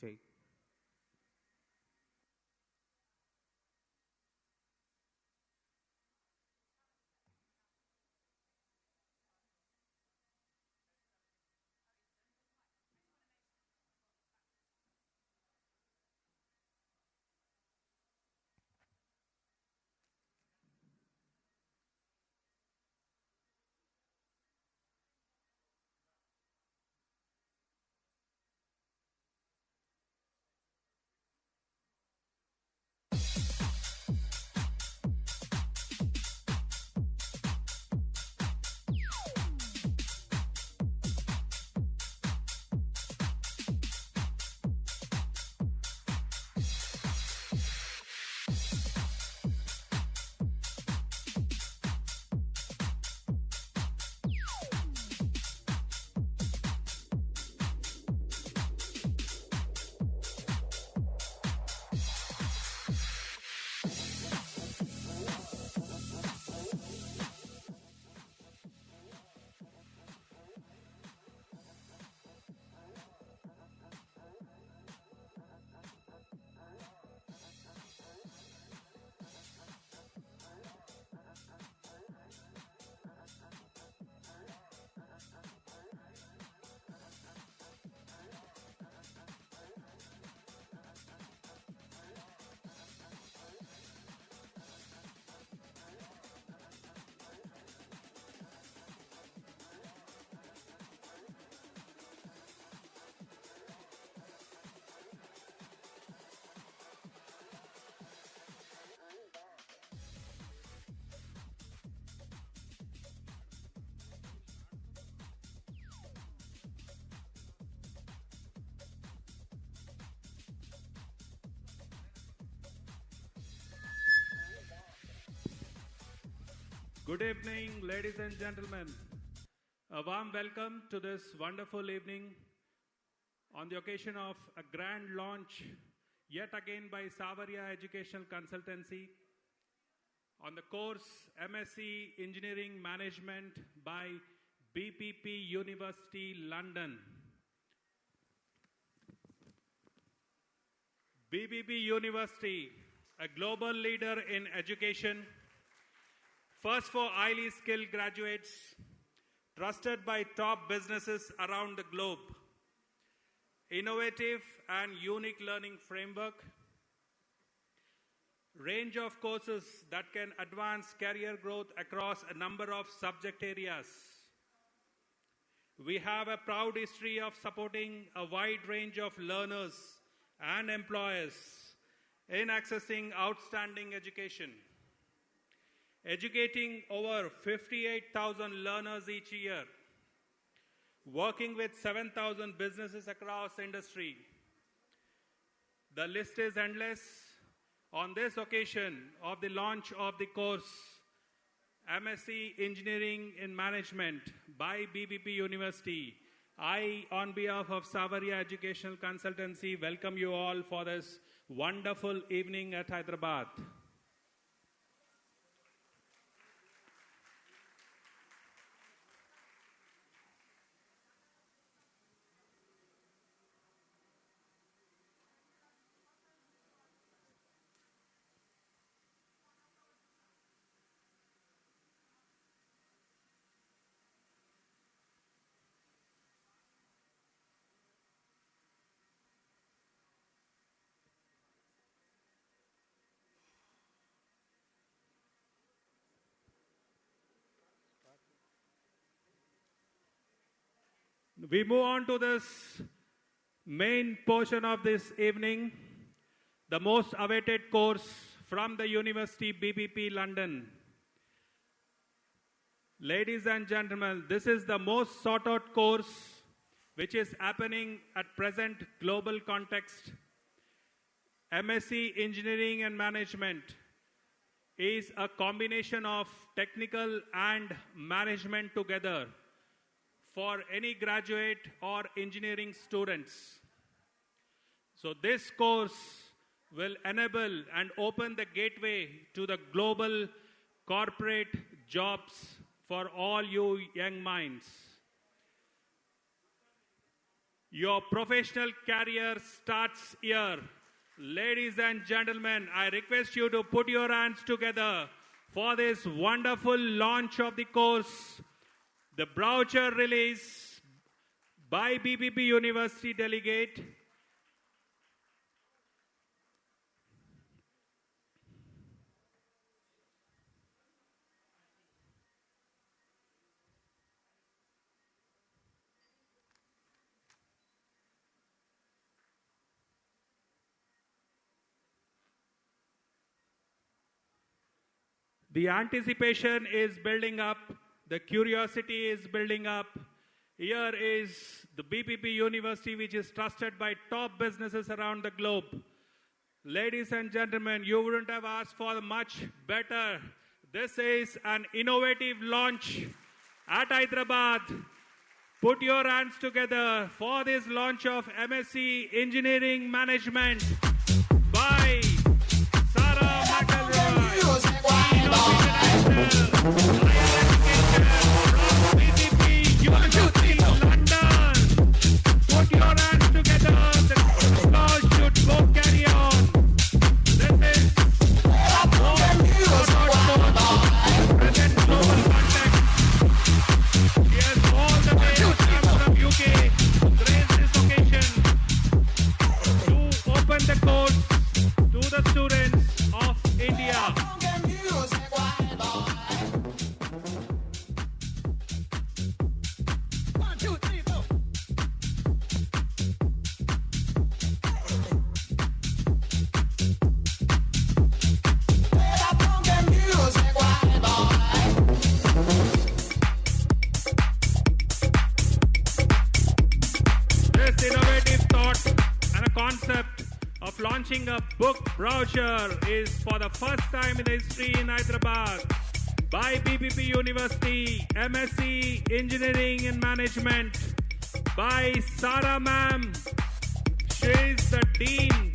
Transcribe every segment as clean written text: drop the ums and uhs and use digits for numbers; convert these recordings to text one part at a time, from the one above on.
Shake. Good evening, ladies and gentlemen. A warm welcome to this wonderful evening on the occasion of a grand launch yet again by Savaria Educational Consultancy on the course MSc Engineering Management by BPP University London. BPP University, a global leader in education, first for highly skilled graduates, trusted by top businesses around the globe, innovative and unique learning framework, range of courses that can advance career growth across a number of subject areas. We have a proud history of supporting a wide range of learners and employers in accessing outstanding education, educating over 58,000 learners each year, working with 7,000 businesses across industry. The list is endless On this occasion of the launch of the course MSc Engineering in Management by BBP University, I, on behalf of Savaria Educational Consultancy, welcome you all for this wonderful evening at Hyderabad. We move on to this main portion of this evening, the most awaited course from the University BBP London. Ladies and gentlemen, this is the most sought out course which is happening at present global context. MSc Engineering and Management is a combination of technical and management together for any graduate or engineering students. So this course will enable and open the gateway to the global corporate jobs for all you young minds. Your professional career starts here. Ladies and gentlemen, I request you to put your hands together for this wonderful launch of the course. The brochure release by BBP University Delegate. The anticipation is building up. The curiosity is building up. Here is the BBP University, which is trusted by top businesses around the globe. Ladies and gentlemen, you wouldn't have asked for much better. This is an innovative launch at Hyderabad. Put your hands together for this launch of MSc Engineering Management by Sarah McElroy, University London. Put your hands together. The course should go carry on. This is present global context. Yes, all the way from UK to grace this occasion to open the course to the students of India. Of launching a book brochure is for the first time in the history in Hyderabad by BBP University, MSc Engineering and Management by Sarah ma'am. She is the Dean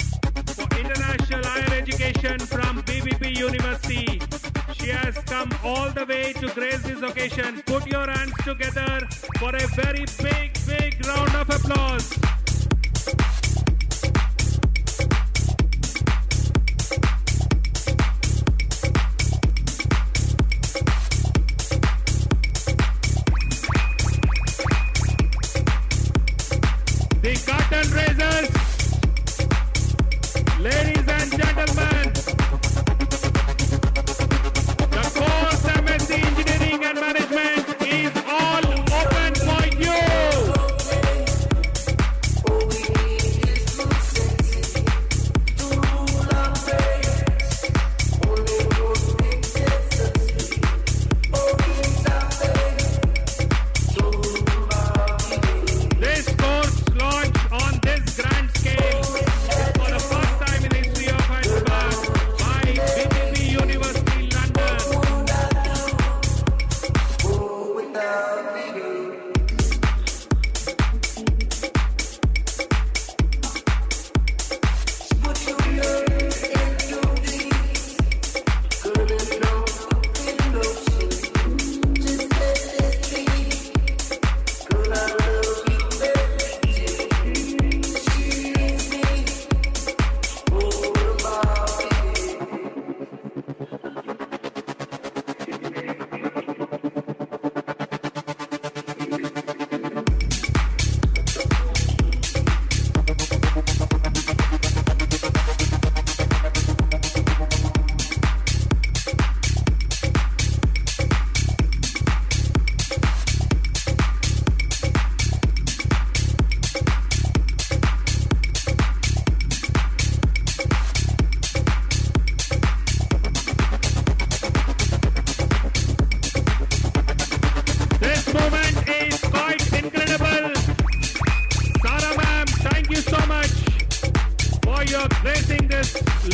for International Higher Education from BBP University. She has come all the way to grace this occasion. Put your hands together for a very big round of applause. The curtain raisers, ladies and gentlemen, the course MSc Engineering and Management is all open for you. This course launch on this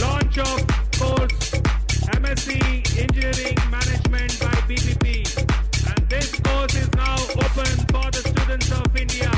launch of course MSc Engineering Management by BPP. And this course is now open for the students of India.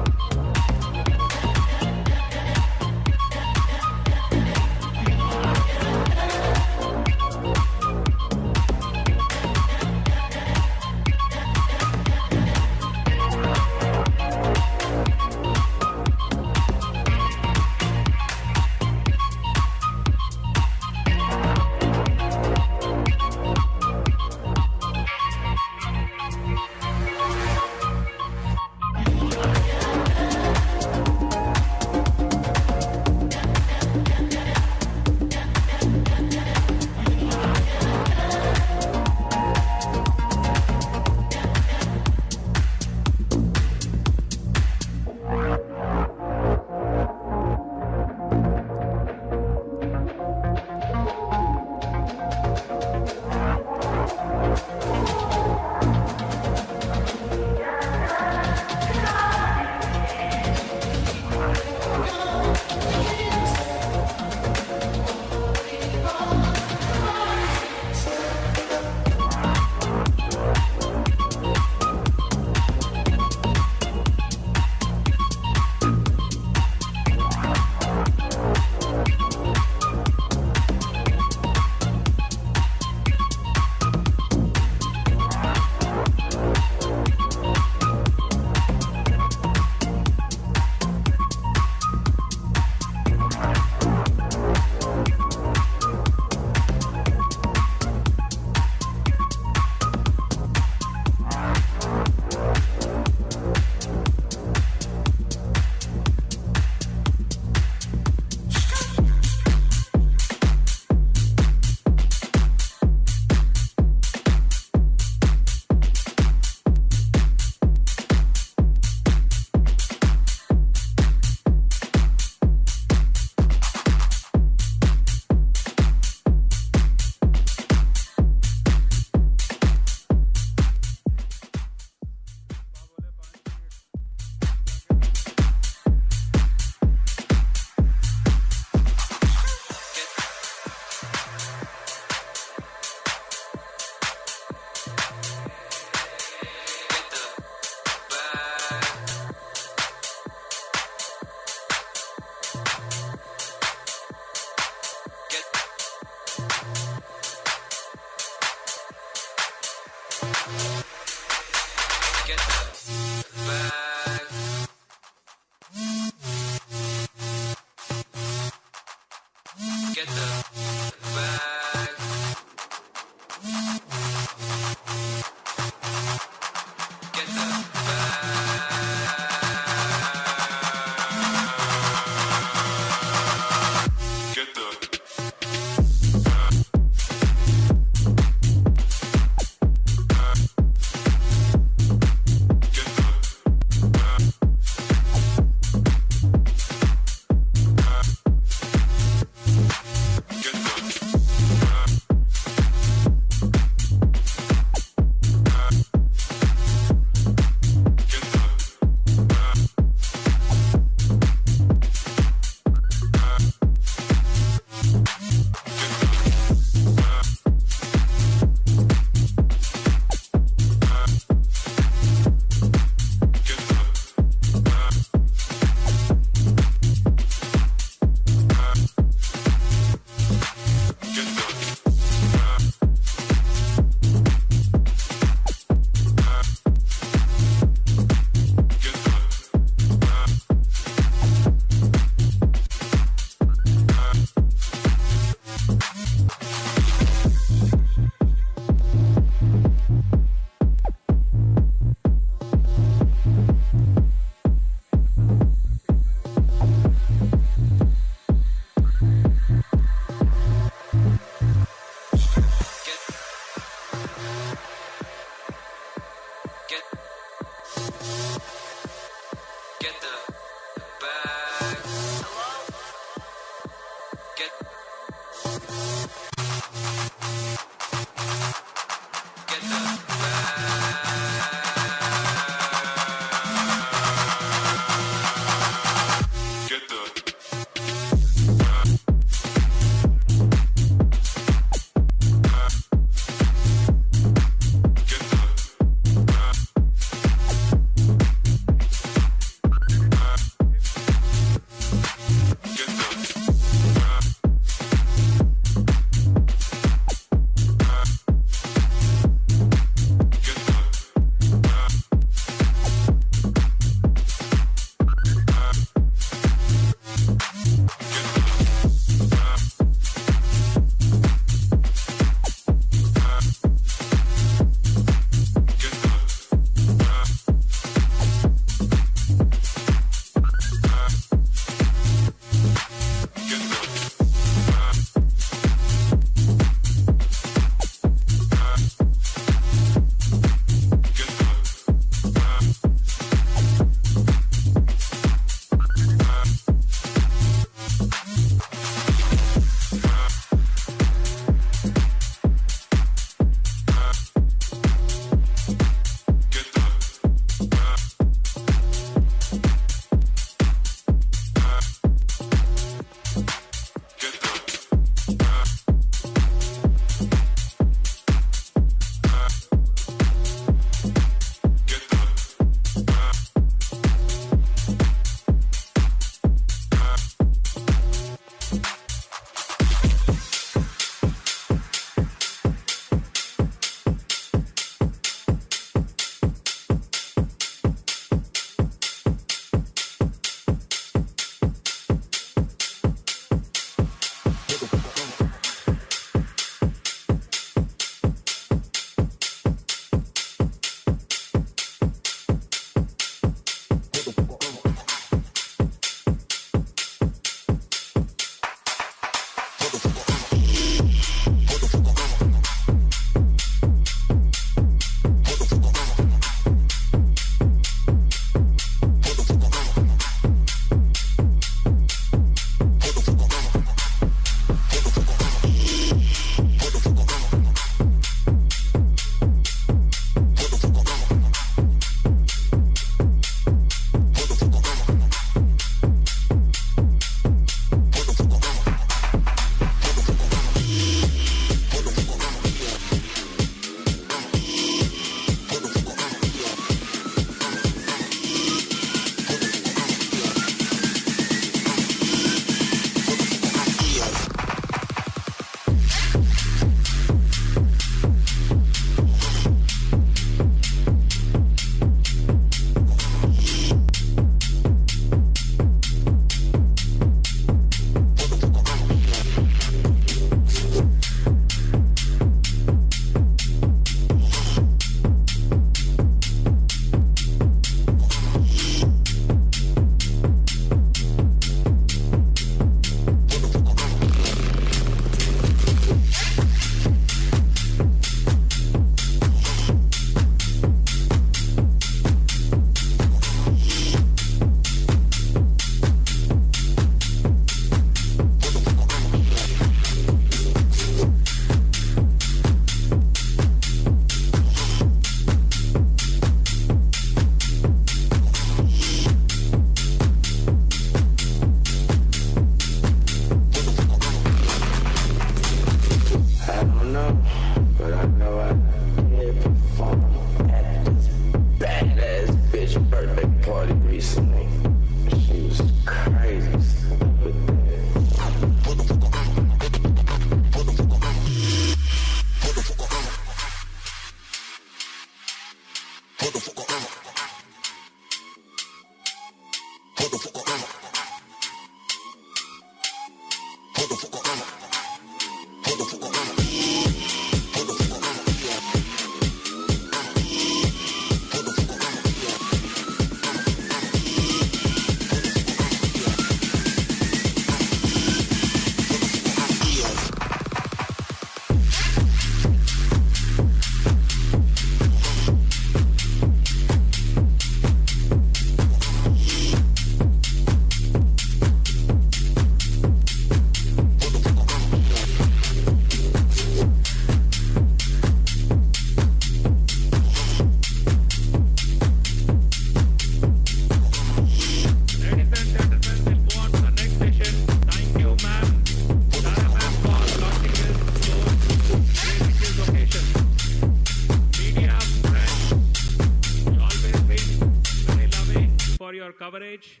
knowledge.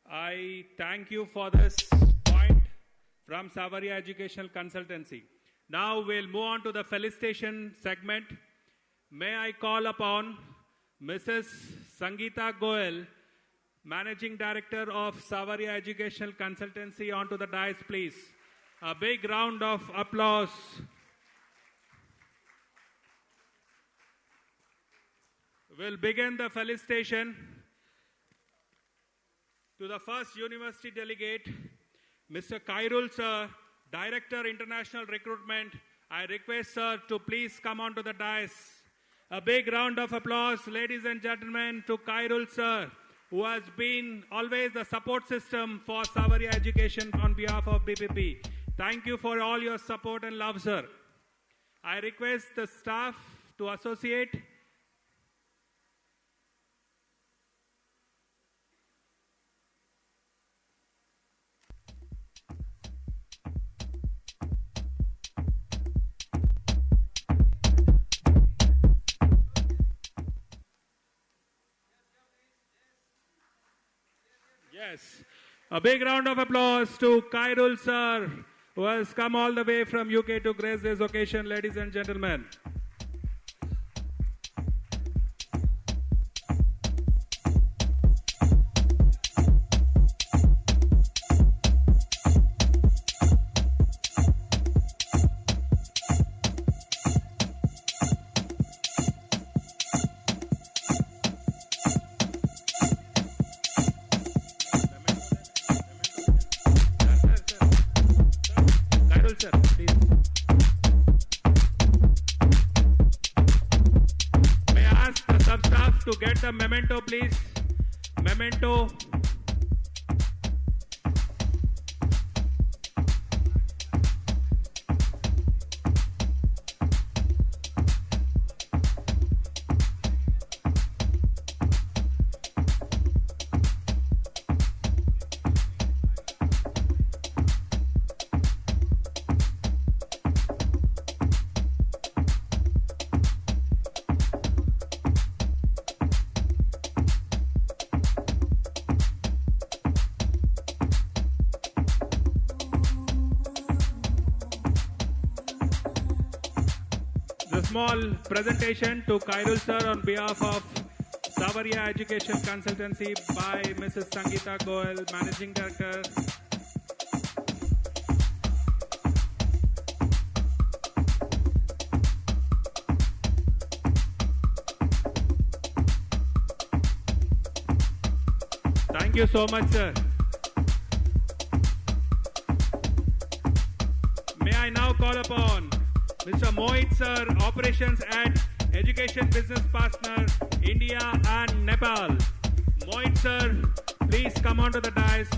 I thank you for this point from Savaria Educational Consultancy. Now we'll move on to the felicitation segment. May I call upon Mrs. Sangeeta Goel, Managing Director of Savaria Educational Consultancy, onto the dais, please. A big round of applause. We'll begin the felicitation to the first university delegate, Mr. Kairul sir, Director International Recruitment. I request sir to please come onto the dais. A big round of applause, ladies and gentlemen, to Kairul sir, who has been always the support system for Savaria Education on behalf of BPP. Thank you for all your support and love, sir. I request the staff to associate. Yes. A big round of applause to Kairul sir, who has come all the way from UK to grace this occasion, ladies and gentlemen. To get the memento, please. Memento. Small presentation to Kairul sir on behalf of Savaria Education Consultancy by Mrs. Sangeeta Goel, Managing Director. Thank you so much, sir. May I now call upon Mr. Mohit sir, Operations and Education Business Partner, India and Nepal. Mohit sir, please come onto the dais.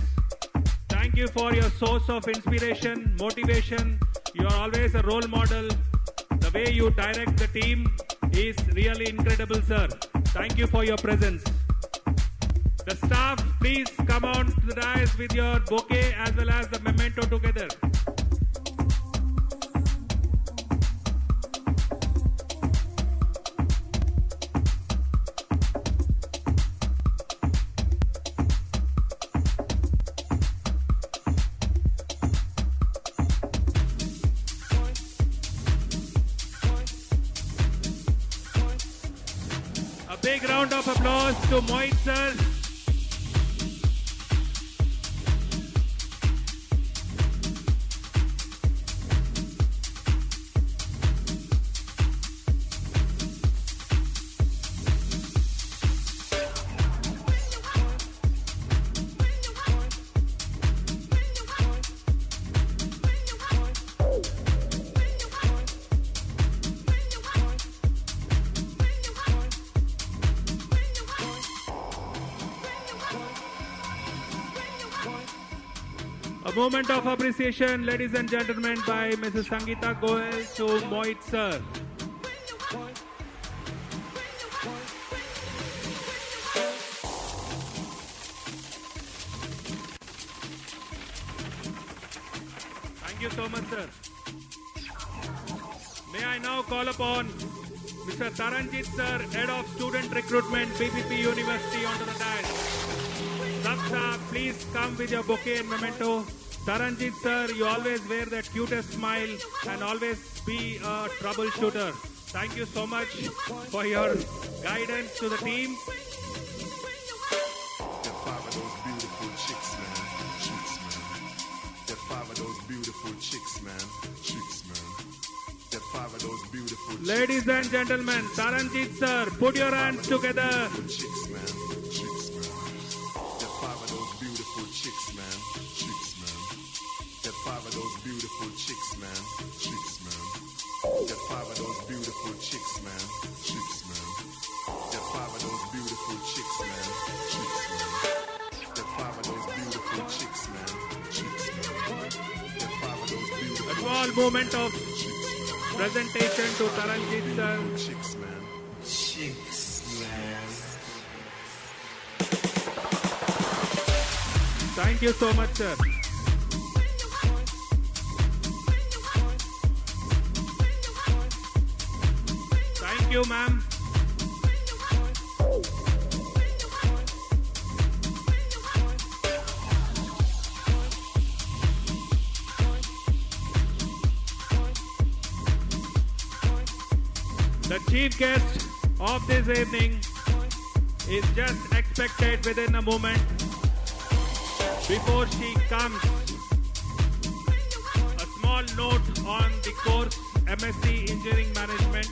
Thank you for your source of inspiration, motivation. You are always a role model. The way you direct the team is really incredible, sir. Thank you for your presence. The staff, please come on to the dais with your bouquet as well as the memento together. Big round of applause to Mohit sir. A moment of appreciation, ladies and gentlemen, by Mrs. Sangeeta Goel to Mohit sir. Thank you so much, sir. May I now call upon Mr. Taranjit sir, Head of Student Recruitment, BPP University, onto the dais. Sab, please come with your bouquet and memento. Taranjit sir, you always wear that cutest smile and always be a troubleshooter. Thank you so much for your guidance to the team. Get five of those beautiful chicks, man. Chicks, man. Get five of those beautiful chicks, man. Chicks, man. Get five of those beautiful chicks. Ladies and gentlemen, Taranjit sir, put your hands together. Chicks, man. Chicks, man. Get five of those beautiful chicks, man. Chicks, man. Get five of those beautiful chicks, man. Chicks, man. Get five of those beautiful chicks, man. Chicks, man. Get five of those beautiful chicks, man. Chicks, man. Get five of those beautiful chicks, man. Chicks, man. Get five of those beautiful A small moment of presentation to Taranjit sir. chicks, man. Chicks, man. Thank you so much, sir. Thank you, ma'am. The chief guest of this evening is just expected within a moment. Before she comes, a small note on the course MSc Engineering Management.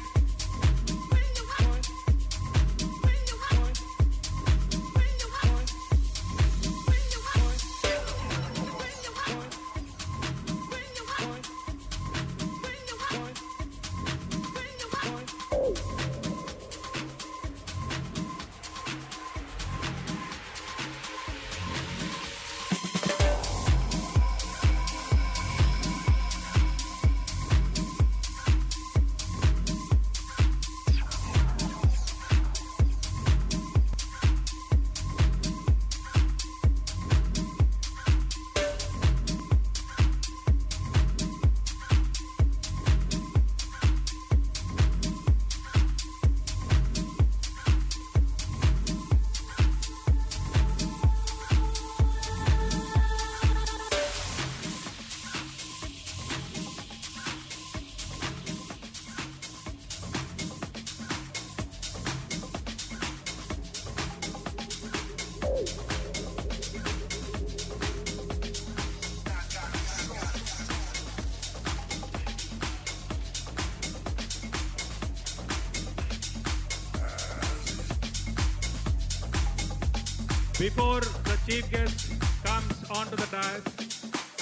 Before the chief guest comes onto the dais,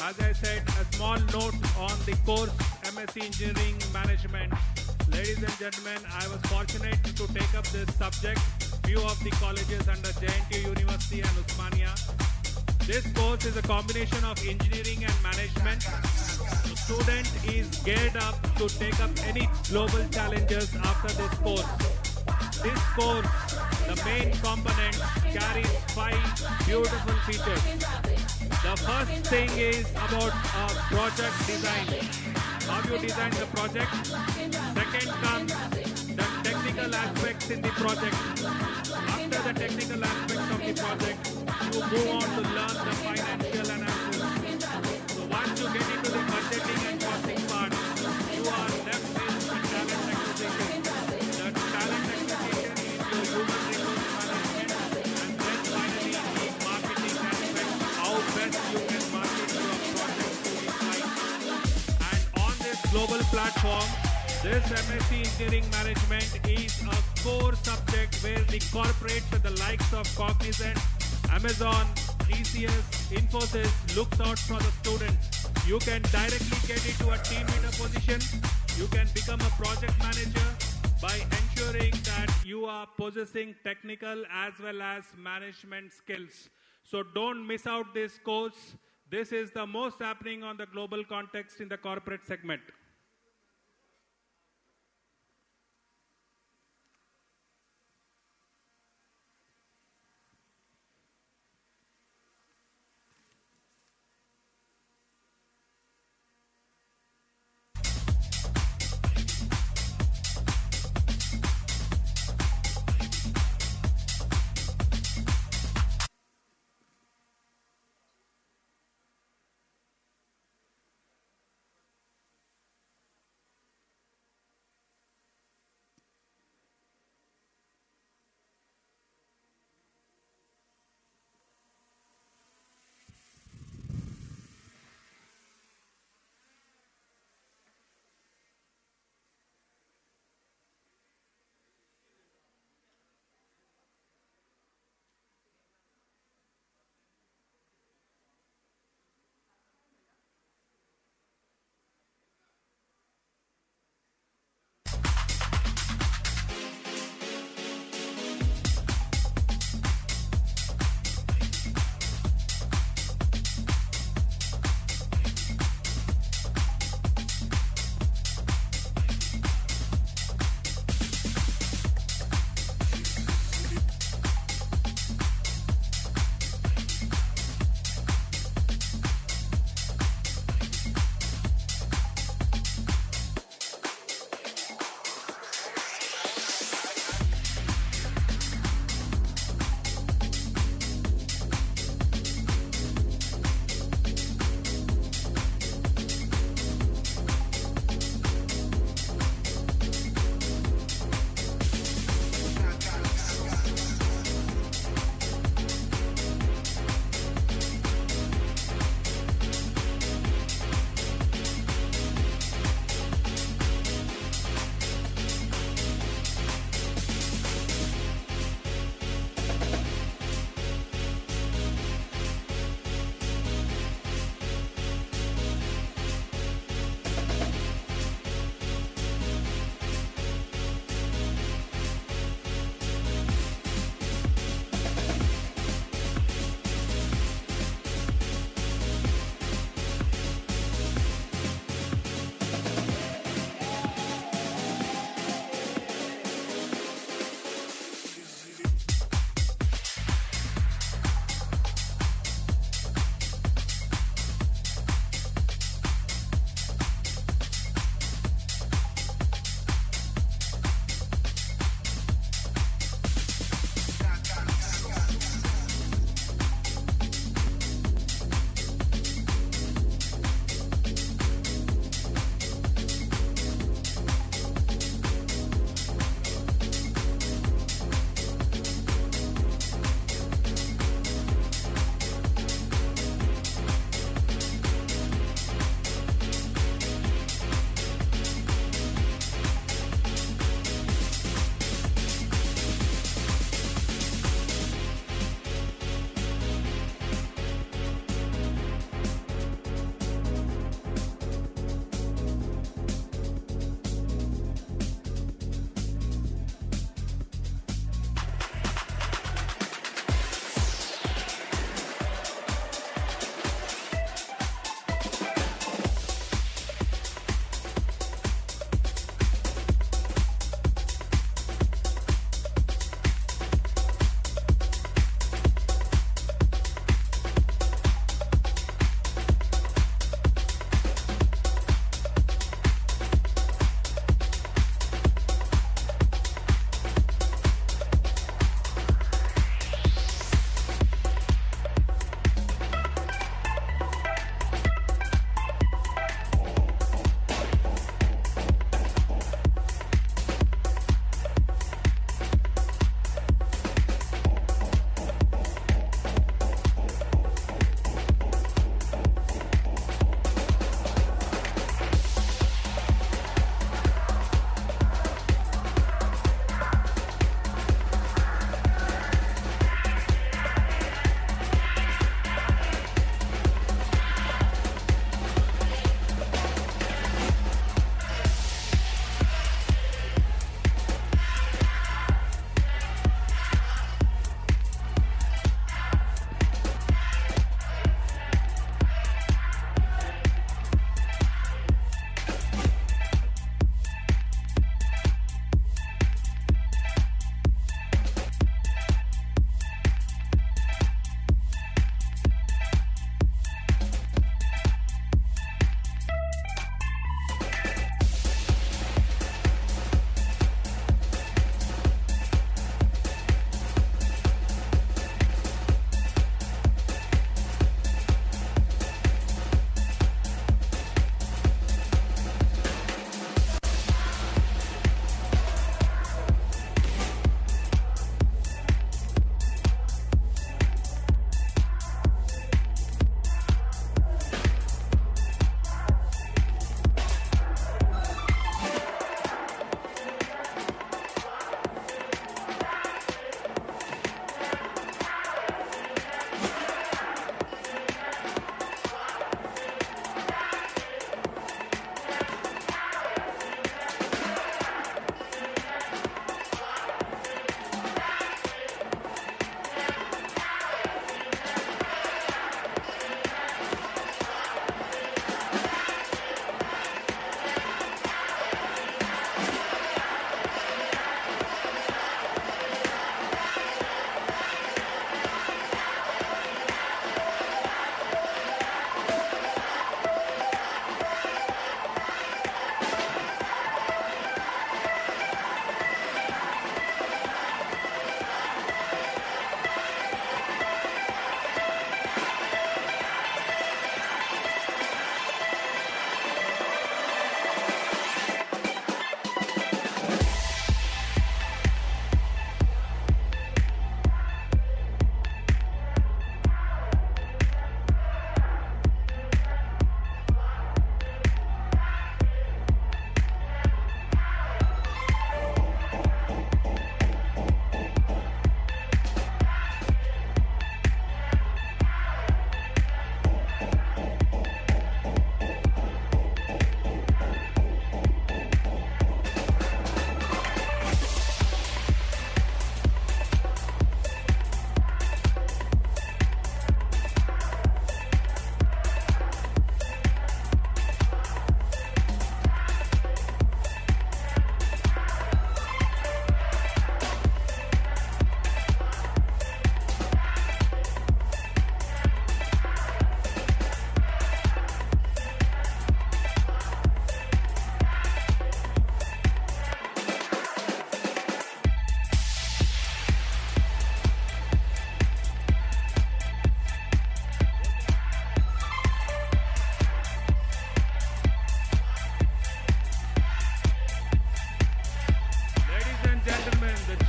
as I said, a small note on the course MSc Engineering Management. Ladies and gentlemen, I was fortunate to take up this subject. Few of the colleges under JNTU University and Usmania. This course is a combination of engineering and management. The student is geared up to take up any global challenges after this course. This course, the main component, carries 5 beautiful features. The first thing is about project design. How you design the project. Second comes the technical aspects in the project. After the technical aspects of the project, you move on to learn the financial analysis. So once you get into the budgeting and costing part, you are left with the talent acquisition. The talent acquisition is your human resource management, and then finally the marketing aspect, how best you can market your project to the client. And on this global platform, this MSc Engineering Management is a core subject where the corporates with the likes of Cognizant, Amazon, TCS, Infosys looks out for the student. You can directly get into a team leader position. You can become a project manager by ensuring that you are possessing technical as well as management skills. So don't miss out this course. This is the most happening on the global context in the corporate segment.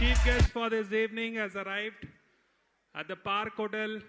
chief guest for this evening has arrived at the Park Hotel.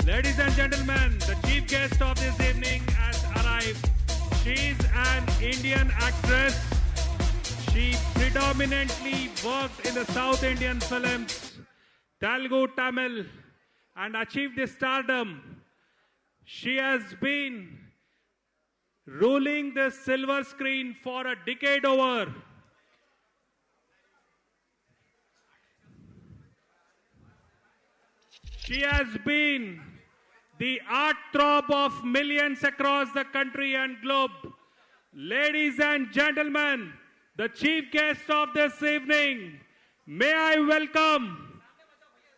Ladies and gentlemen, the chief guest of this evening has arrived. She's an Indian actress. She predominantly worked in the South Indian films, Telugu, Tamil, and achieved this stardom. She has been ruling the silver screen for a decade over. She has been the heartthrob of millions across the country and globe. Ladies and gentlemen, the chief guest of this evening, may I welcome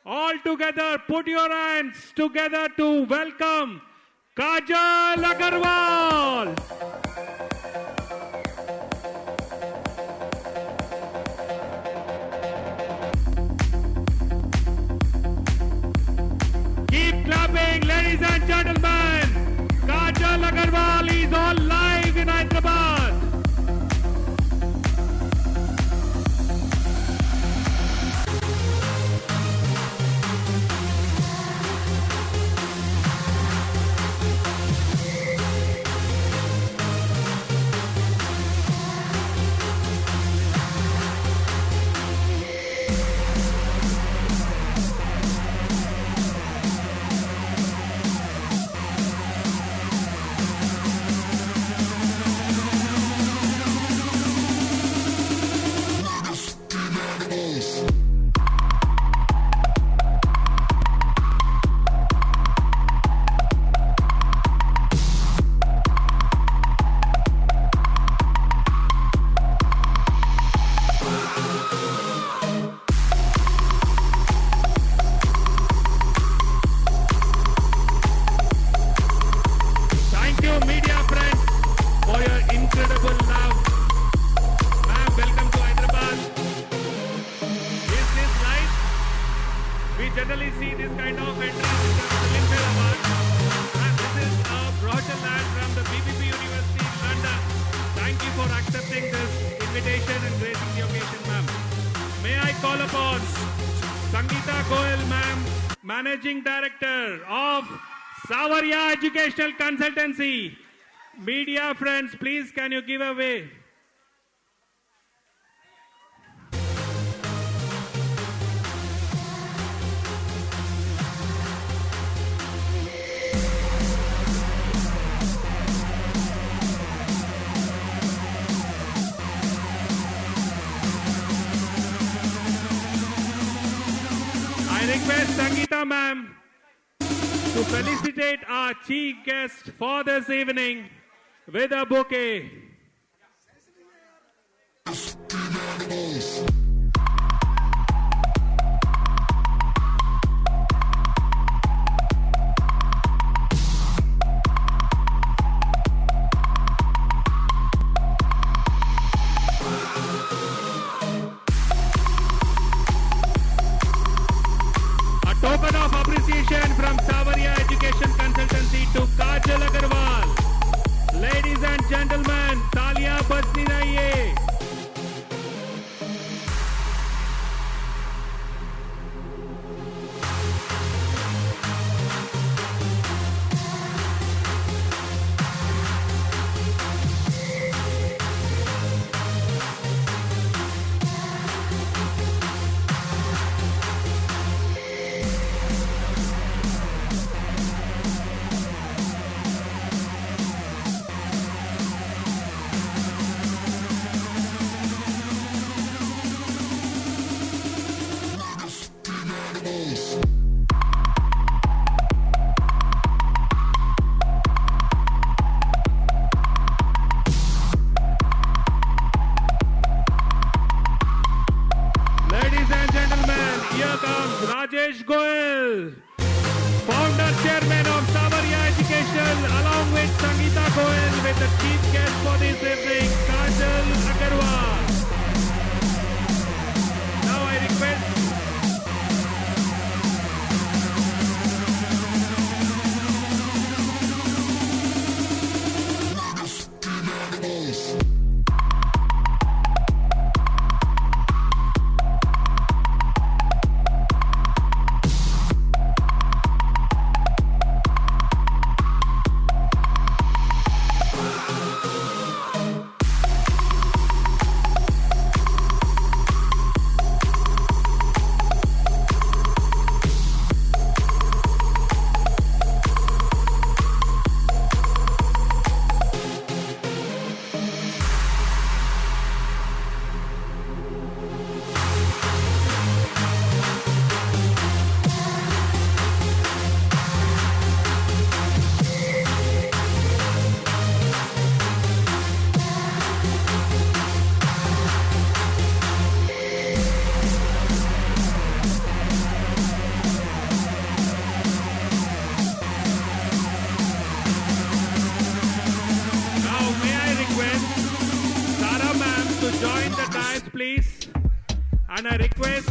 all together, put your hands together to welcome Kajal Agarwal. Keep clapping, ladies and gentlemen. Kajal Agarwal is on live in Hyderabad. Generally see this kind of entries in the Filmfare Award, and this is a brochure land from the BBP University in London. Thank you for accepting this invitation and gracing the occasion, ma'am. May I call upon Sangeeta Goel, ma'am, Managing Director of Savaria Educational Consultancy. Media friends, please can you give away? I request Sangeeta ma'am to felicitate our chief guest for this evening with a bouquet. Token of appreciation from Savaria Education Consultancy to Kajal Agarwal. Ladies and gentlemen, Talia bajni nahiye. Rajesh Goel, founder chairman of Savaria Education, along with Sangeeta Goel, with the chief guest for this evening, Kajal Agarwal. Now I request join the dais, please. And I request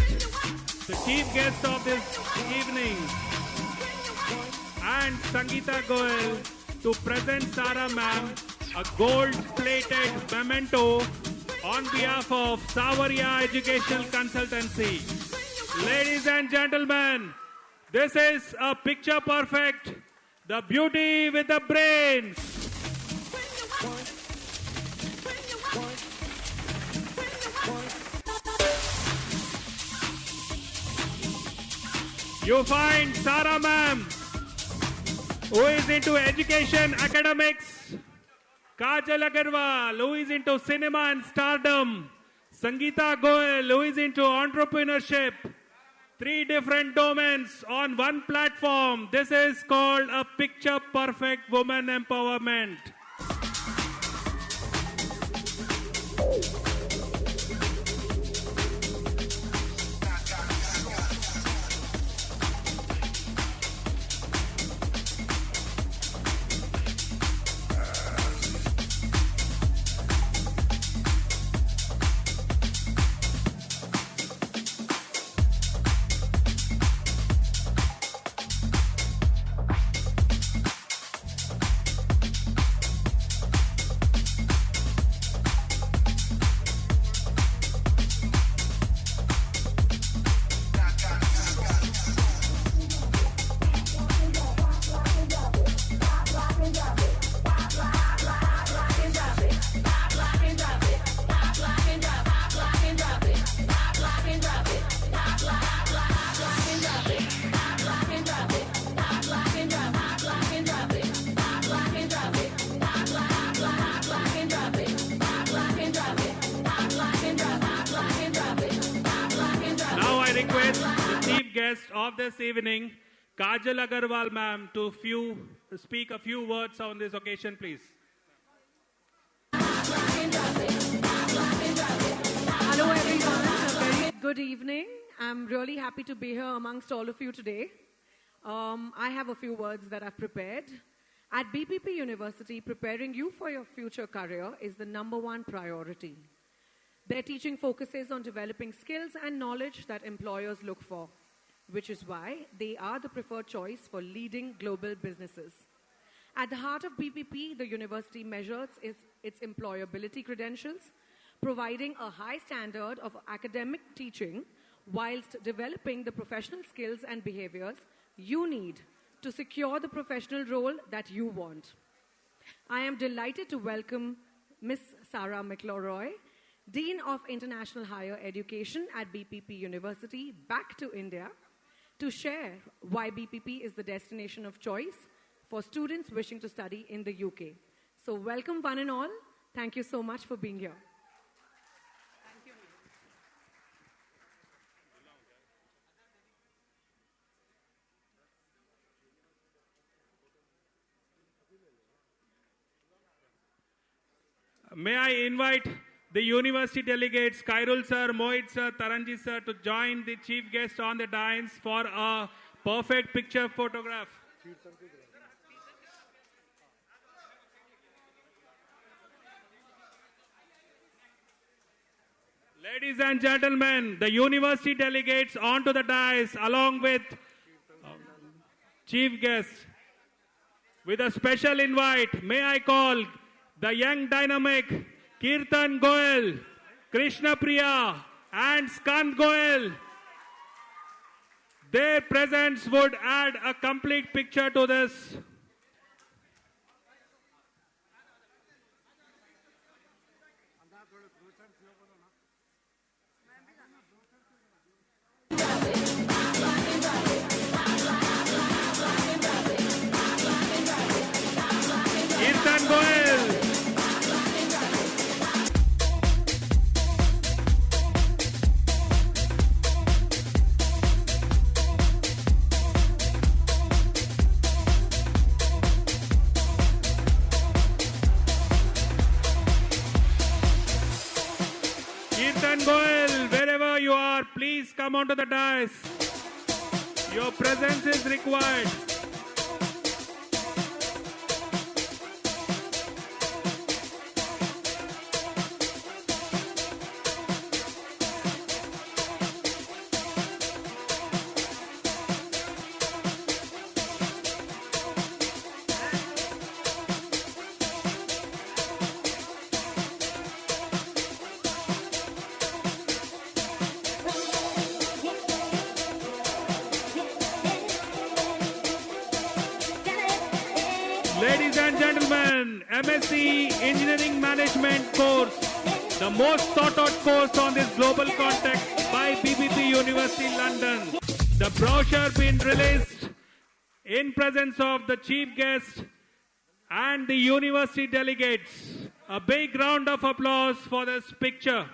the chief guest of this evening and Sangeeta Goel to present Sara ma'am a gold-plated memento on behalf of Savaria Educational Consultancy. Ladies and gentlemen, this is a picture perfect, the beauty with the brains. You find Sara ma'am, who is into education, academics, Kajal Agarwal, who is into cinema and stardom, Sangeeta Goel, who is into entrepreneurship. 3 different domains on one platform. This is called a picture-perfect woman empowerment. Of this evening, Kajal Agarwal ma'am, to speak a few words on this occasion, please. Hello everyone. good evening. I'm really happy to be here amongst all of you today. I have a few words that I've prepared. At BPP University, preparing you for your future career is the #1 priority. Their teaching focuses on developing skills and knowledge that employers look for, which is why they are the preferred choice for leading global businesses. At the heart of BPP, the university measures its employability credentials, providing a high standard of academic teaching whilst developing the professional skills and behaviors you need to secure the professional role that you want. I am delighted to welcome Ms. Sarah McElroy, Dean of International Higher Education at BPP University, back to India to share why BPP is the destination of choice for students wishing to study in the UK. So welcome one and all. Thank you so much for being here. May I invite the university delegates, Kairul sir, Mohit sir, Taranji sir, to join the chief guest on the dais for a perfect picture photograph. Ladies and gentlemen, the university delegates onto the dais along with chief guest. With a special invite, may I call the young dynamic Kirtan Goel, Krishna Priya and Skand Goel. Their presence would add a complete picture to this. Kirtan Goel. Kirtan Goel, wherever you are, please come onto the dais. Your presence is required. Ladies and gentlemen, MSc Engineering Management course, the most sought out course on this global context by BPP University London. The brochure being released in presence of the chief guest and the university delegates. A big round of applause for this picture.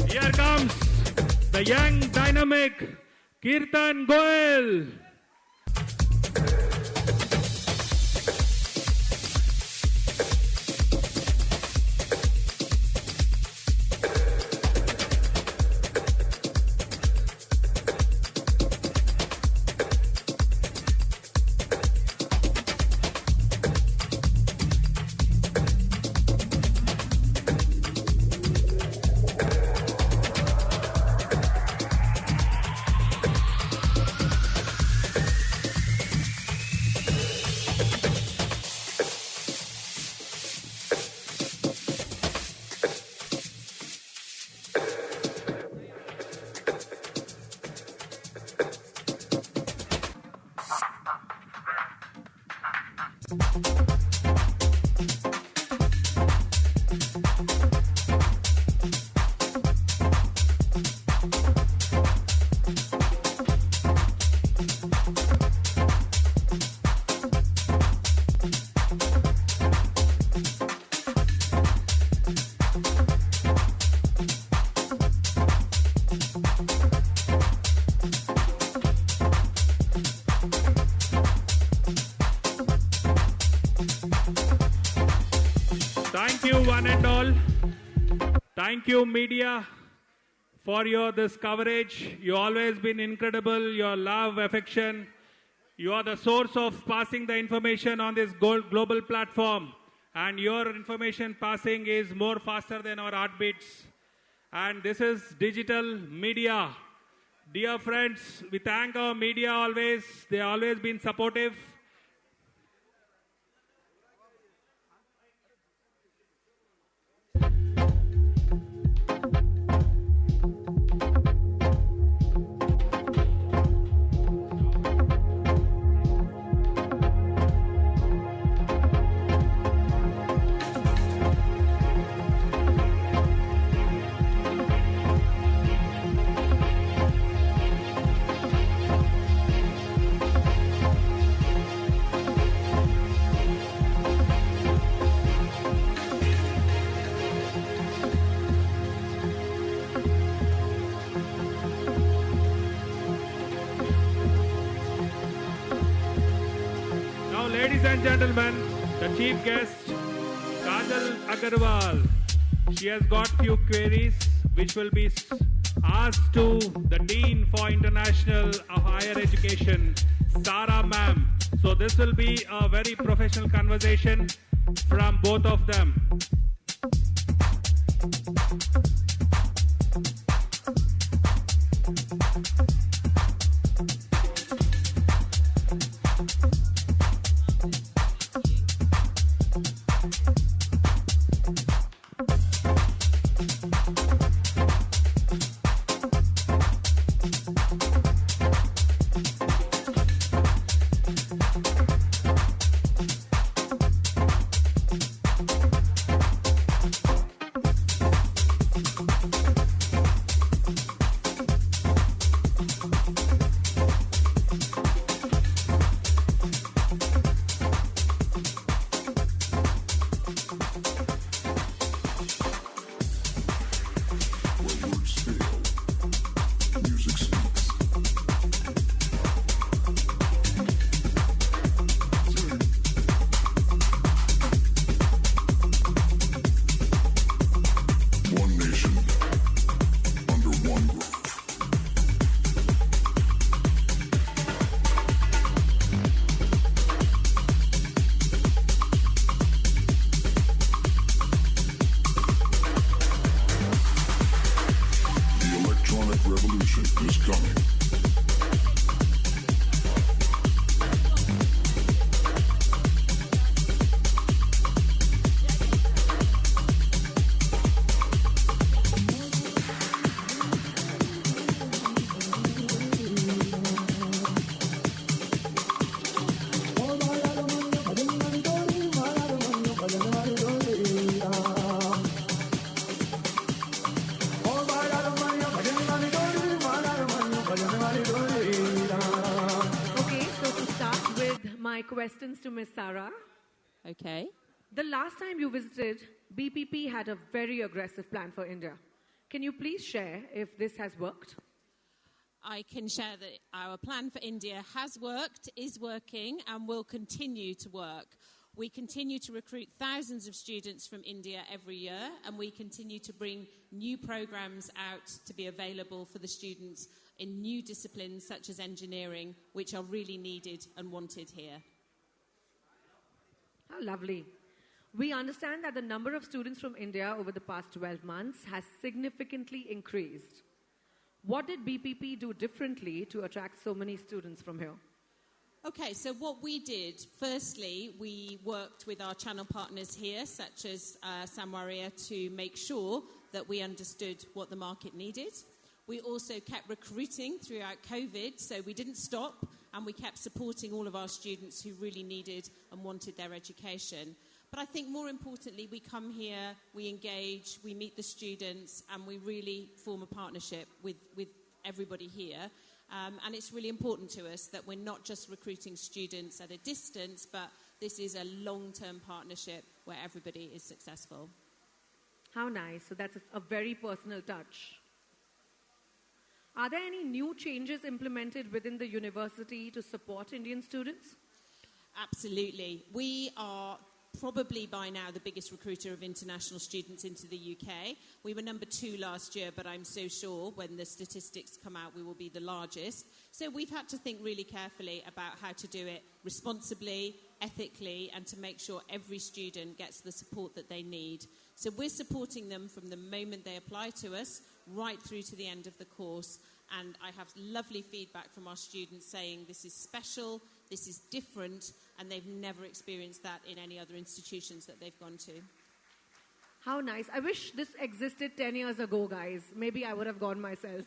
Here comes the young dynamic Kirtan Goel. Thank you, media, for this coverage. You always been incredible. Your love, affection. You are the source of passing the information on this global platform. And your information passing is more faster than our heartbeats. And this is digital media. Dear friends, we thank our media always. They always been supportive. Now, ladies and gentlemen, the chief guest, Kajal Agarwal. She has got few queries which will be asked to the Dean for International Higher Education, Sara ma'am. So this will be a very professional conversation from both of them. Questions to Ms. Sara. Okay. The last time you visited, BPP had a very aggressive plan for India. Can you please share if this has worked? I can share that our plan for India has worked, is working, and will continue to work. We continue to recruit thousands of students from India every year, and we continue to bring new programs out to be available for the students in new disciplines such as engineering, which are really needed and wanted here. How lovely. We understand that the number of students from India over the past 12 months has significantly increased. What did BPP do differently to attract so many students from here? Okay, so what we did, firstly, we worked with our channel partners here, such as Samwaria, to make sure that we understood what the market needed. We also kept recruiting throughout COVID, so we didn't stop, and we kept supporting all of our students who really needed and wanted their education. But I think more importantly, we come here, we engage, we meet the students, and we really form a partnership with everybody here. And it's really important to us that we're not just recruiting students at a distance, but this is a long-term partnership where everybody is successful. How nice. So that's a very personal touch. Are there any new changes implemented within the university to support Indian students? Absolutely. We are probably by now the biggest recruiter of international students into the UK. We were number 2 last year, but I'm so sure when the statistics come out we will be the largest. So we've had to think really carefully about how to do it responsibly, ethically, and to make sure every student gets the support that they need. So we're supporting them from the moment they apply to us right through to the end of the course. And I have lovely feedback from our students saying this is special, this is different, and they've never experienced that in any other institutions that they've gone to. How nice. I wish this existed 10 years ago, guys. Maybe I would have gone myself.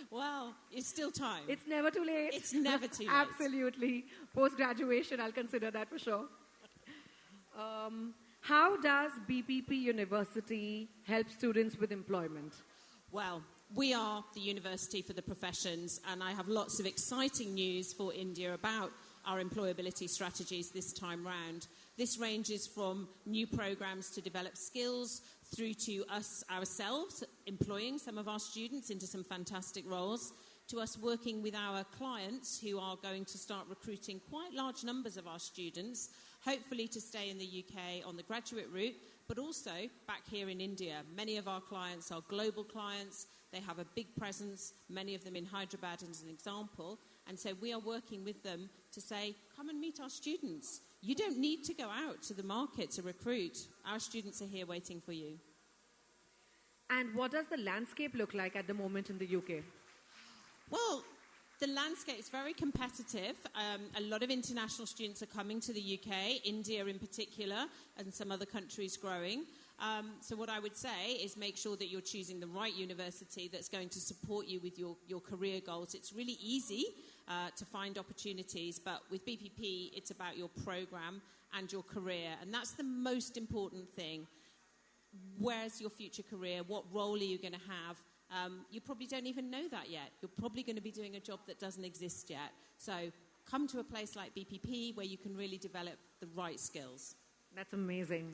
Well, it's still time. It's never too late. It's never too late. Absolutely. Post-graduation, I'll consider that for sure. How does BPP University help students with employment? Well, we are the university for the professions, and I have lots of exciting news for India about our employability strategies this time round. This ranges from new programs to develop skills through to us ourselves employing some of our students into some fantastic roles, to us working with our clients who are going to start recruiting quite large numbers of our students, hopefully to stay in the UK on the graduate route, but also back here in India. Many of our clients are global clients. They have a big presence, many of them in Hyderabad as an example. And so we are working with them to say, come and meet our students. You don't need to go out to the market to recruit. Our students are here waiting for you. And what does the landscape look like at the moment in the UK? Well, the landscape is very competitive. A lot of international students are coming to the UK, India in particular, and some other countries growing. So what I would say is make sure that you're choosing the right university that's going to support you with your career goals. It's really easy to find opportunities, but with BPP, it's about your program and your career. And that's the most important thing. Where's your future career? What role are you going to have? You probably don't even know that yet. You're probably going to be doing a job that doesn't exist yet. So come to a place like BPP where you can really develop the right skills. That's amazing.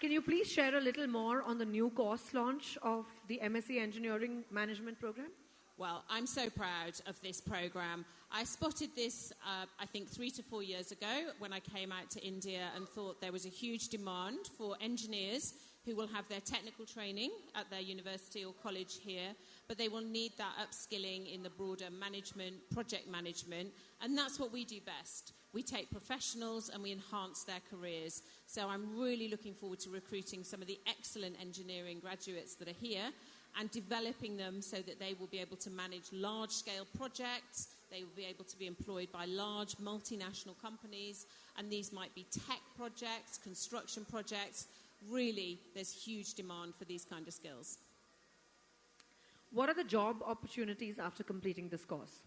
Can you please share a little more on the new course launch of the MSc Engineering Management program? Well, I'm so proud of this program. I spotted this, I think, 3 to 4 years ago when I came out to India and thought there was a huge demand for engineers who will have their technical training at their university or college here, but they will need that upskilling in the broader management, project management, and that's what we do best. We take professionals and we enhance their careers. So I'm really looking forward to recruiting some of the excellent engineering graduates that are here and developing them so that they will be able to manage large-scale projects, they will be able to be employed by large multinational companies, and these might be tech projects, construction projects. Really, there's huge demand for these kind of skills. What are the job opportunities after completing this course?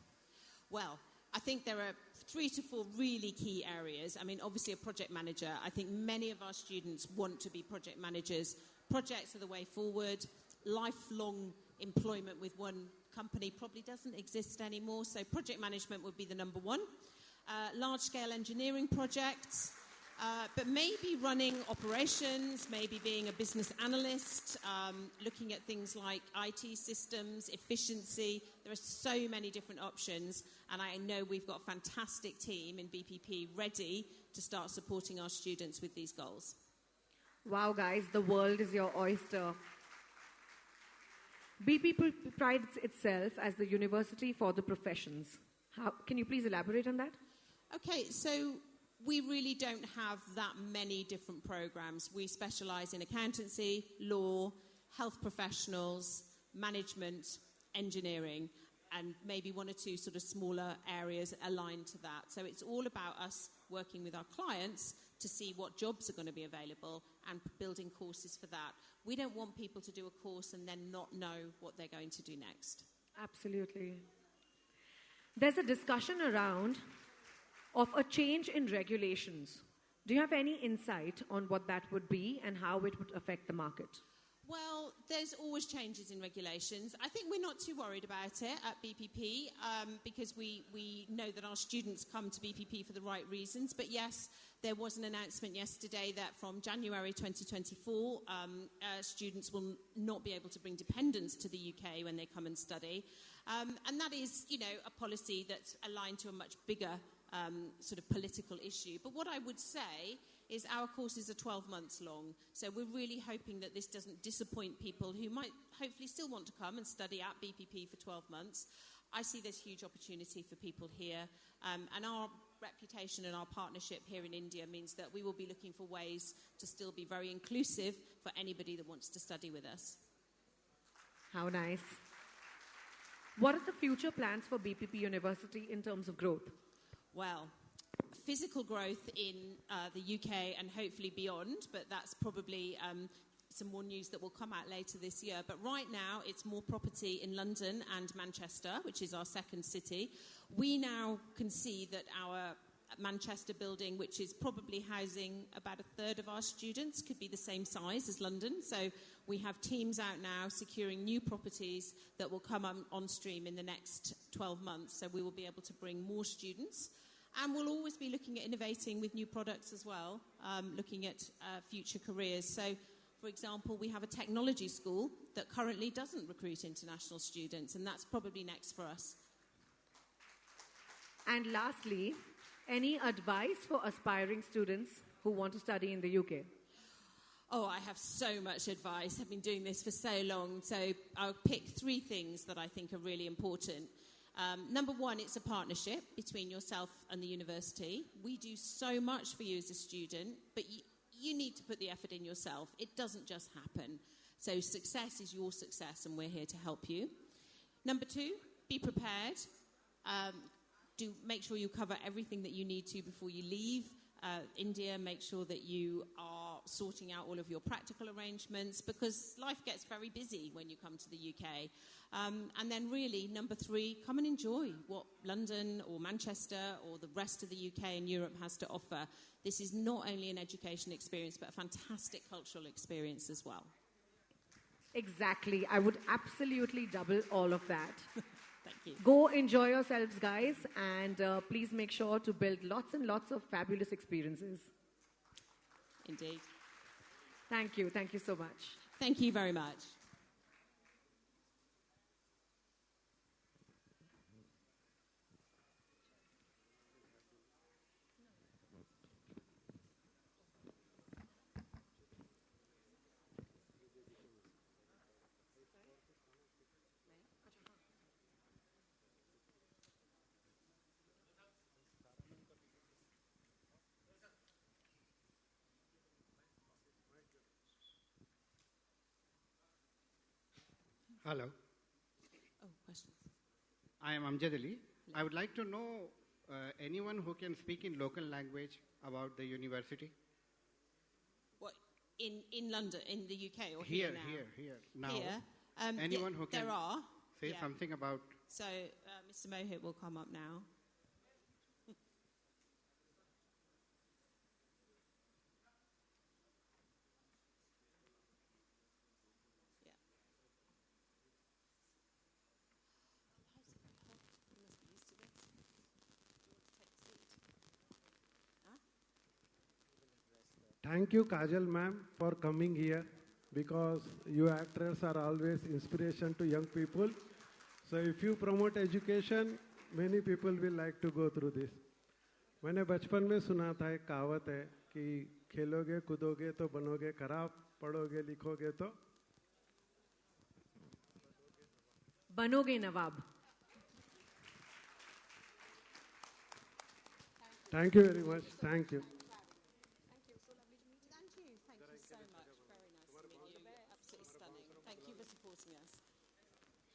Well, I think there are 3 to 4 really key areas. I mean, obviously a project manager. I think many of our students want to be project managers. Projects are the way forward. Lifelong employment with one company probably doesn't exist anymore, so project management would be the number one. Large-scale engineering projects, but maybe running operations, maybe being a business analyst, looking at things like IT systems, efficiency. There are so many different options, and I know we've got a fantastic team in BPP ready to start supporting our students with these goals. Wow, guys, the world is your oyster. BPP prides itself as the university for the professions. Can you please elaborate on that? Okay, so we really don't have that many different programs. We specialise in accountancy, law, health professionals, management, engineering, and maybe 1 or 2 sort of smaller areas aligned to that. So it's all about us working with our clients to see what jobs are going to be available and building courses for that. We don't want people to do a course and then not know what they're going to do next. Absolutely. There's a discussion around of a change in regulations. Do you have any insight on what that would be and how it would affect the market? Well, there's always changes in regulations. I think we're not too worried about it at BPP because we know that our students come to BPP for the right reasons. But yes, there was an announcement yesterday that from January 2024, students will not be able to bring dependents to the UK when they come and study. And that is, a policy that's aligned to a much bigger sort of political issue. But what I would say is our courses are 12 months long. So we're really hoping that this doesn't disappoint people who might hopefully still want to come and study at BPP for 12 months. I see there's huge opportunity for people here. And our reputation and our partnership here in India means that we will be looking for ways to still be very inclusive for anybody that wants to study with us. How nice. What are the future plans for BPP University in terms of growth? Well, physical growth in the UK and hopefully beyond, but that's probably some more news that will come out later this year. But right now, it's more property in London and Manchester, which is our second city. We now can see that our Manchester building, which is probably housing about a third of our students, could be the same size as London. So we have teams out now securing new properties that will come on stream in the next 12 months. So we will be able to bring more students. And we'll always be looking at innovating with new products as well, looking at future careers. So, for example, we have a technology school that currently doesn't recruit international students, and that's probably next for us. And lastly, any advice for aspiring students who want to study in the UK? Oh, I have so much advice. I've been doing this for so long. So I'll pick 3 things that I think are really important. Number 1, it's a partnership between yourself and the university. We do so much for you as a student, but you need to put the effort in yourself. It doesn't just happen. So success is your success, and we're here to help you. Number 2, be prepared. Make sure you cover everything that you need to before you leave India. Make sure that you are sorting out all of your practical arrangements, because life gets very busy when you come to the UK. And then really, number 3, come and enjoy what London or Manchester or the rest of the UK and Europe has to offer. This is not only an education experience, but a fantastic cultural experience as well. Exactly. I would absolutely double all of that. Thank you. Go enjoy yourselves, guys, and please make sure to build lots and lots of fabulous experiences. Indeed. Thank you. Thank you so much. Thank you very much. Hello, Oh, questions? I am Amjad Ali. I would like to know anyone who can speak in local language about the university. What, in London, in the UK, or Here, now? here, now. Here. Anyone who can there are. say Yeah. something about. So Mr. Mohit will come up now. Thank you, Kajal ma'am, for coming here, because you actors are always inspiration to young people. So if you promote education, many people will like to go through this. मैंने बचपन में सुना था एक कहावत है कि खेलोगे कूदोगे तो बनोगे खराब, पढ़ोगे लिखोगे तो Banoge Nawab. Thank you very much. Thank you. Thank you. So lovely to meet you. And you. Thank you so much. Very nice to meet you. Absolutely stunning. Thank you for supporting us.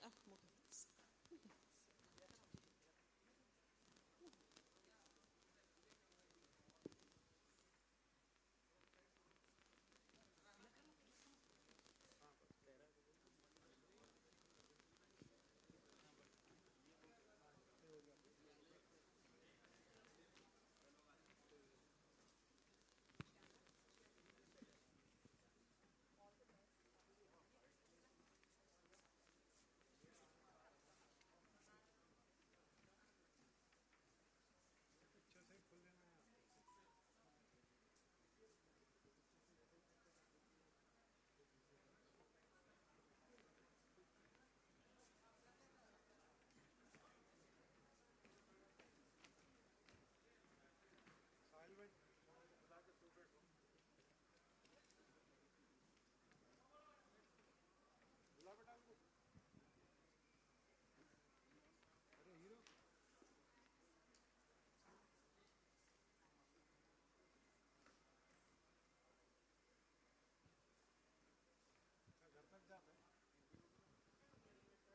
Oh, more gifts.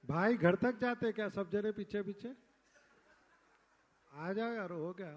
भाई घर तक जाते क्या सब जने पीछे पीछे? आ जाओ यार, हो गया.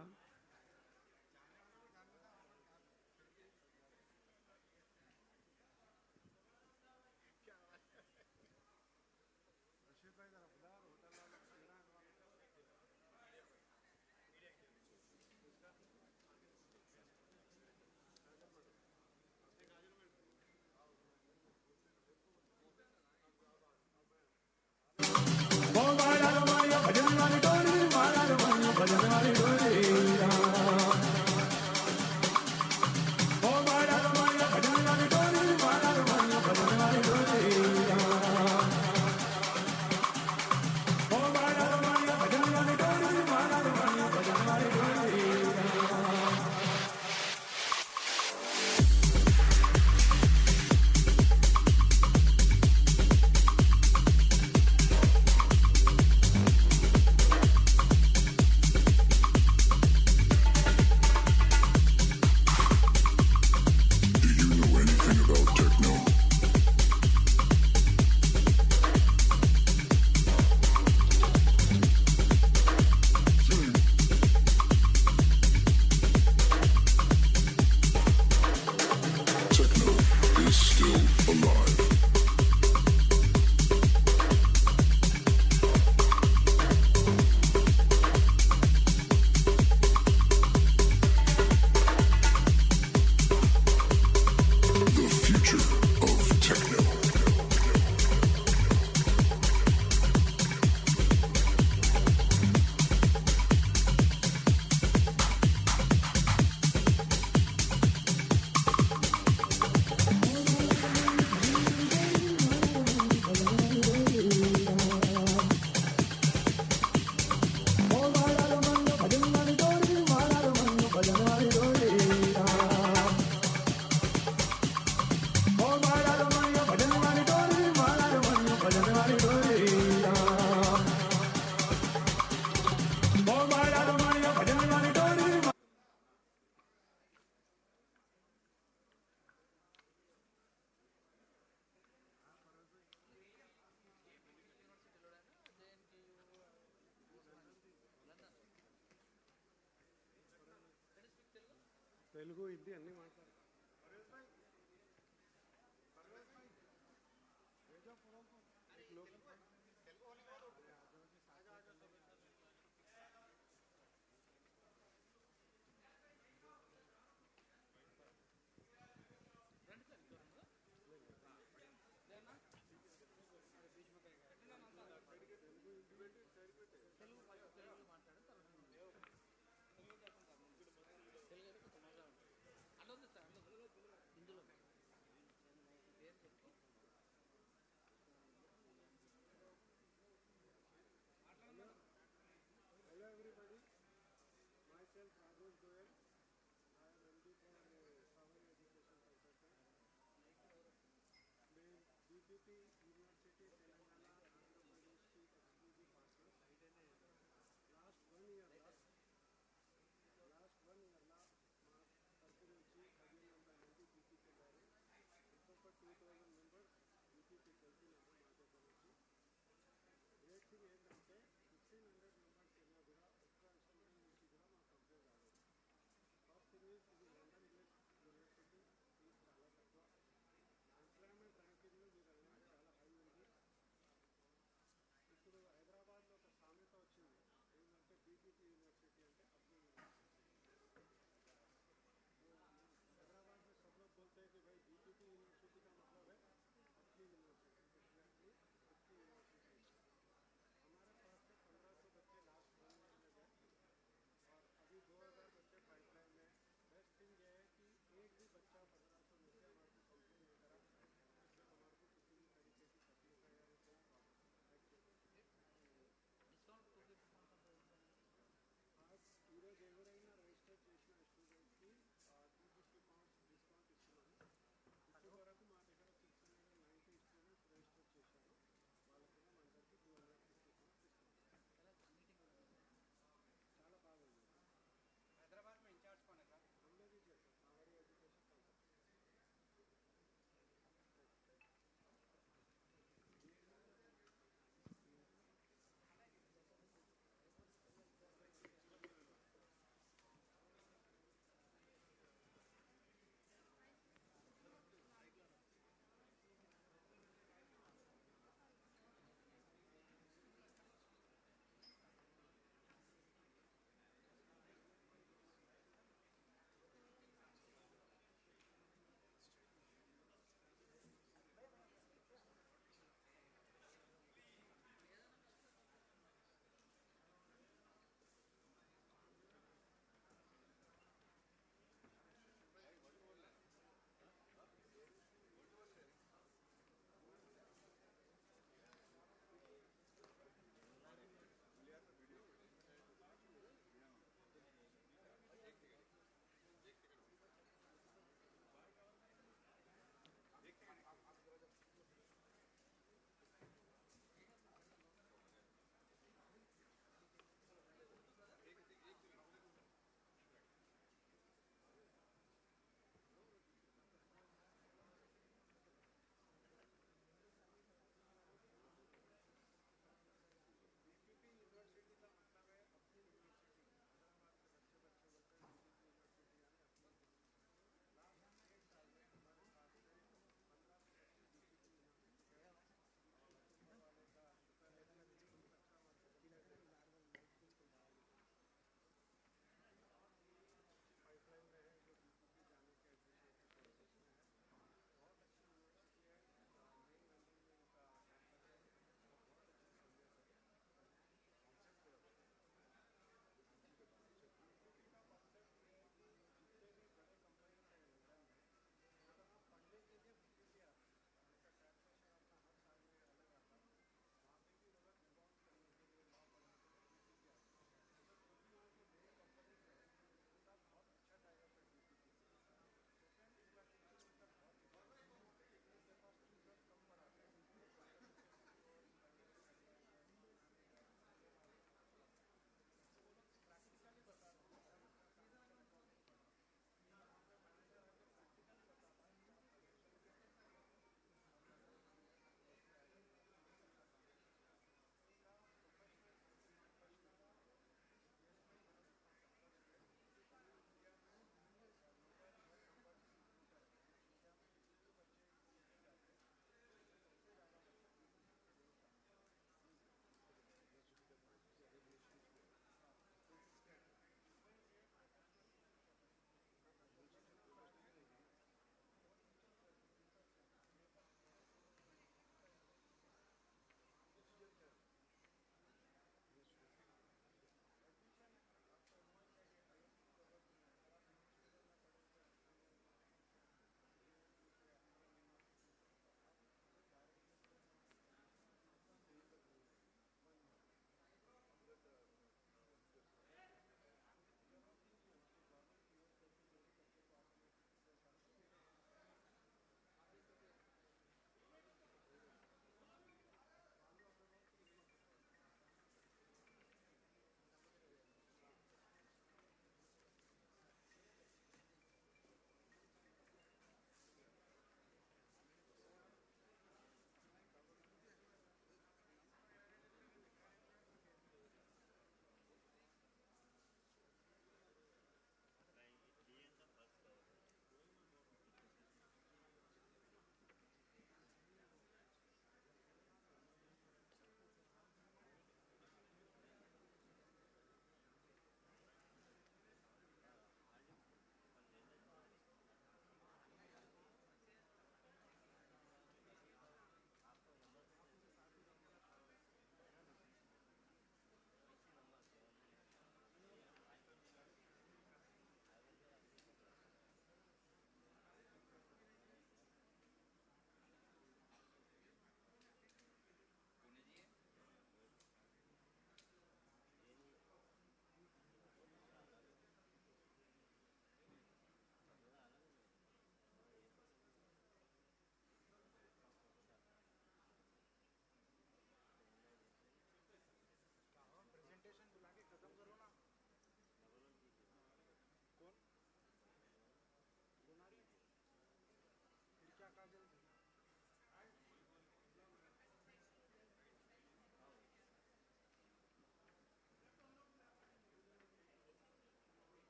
తెలుగు హిందీ అన్ని మాట్లాడు.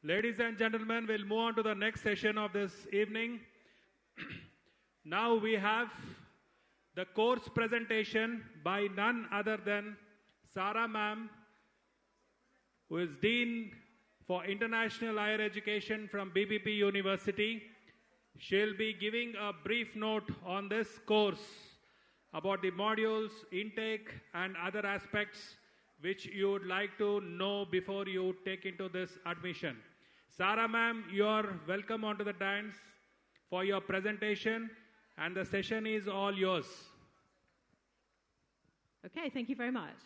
Ladies and gentlemen, we'll move on to the next session of this evening. Now we have the course presentation by none other than Sarah ma'am, who is Dean for International Higher Education from BPP University. She'll be giving a brief note on this course about the modules, intake, and other aspects which you would like to know before you take into this admission. Sarah ma'am, you are welcome onto the dance for your presentation, and the session is all yours. Okay, thank you very much.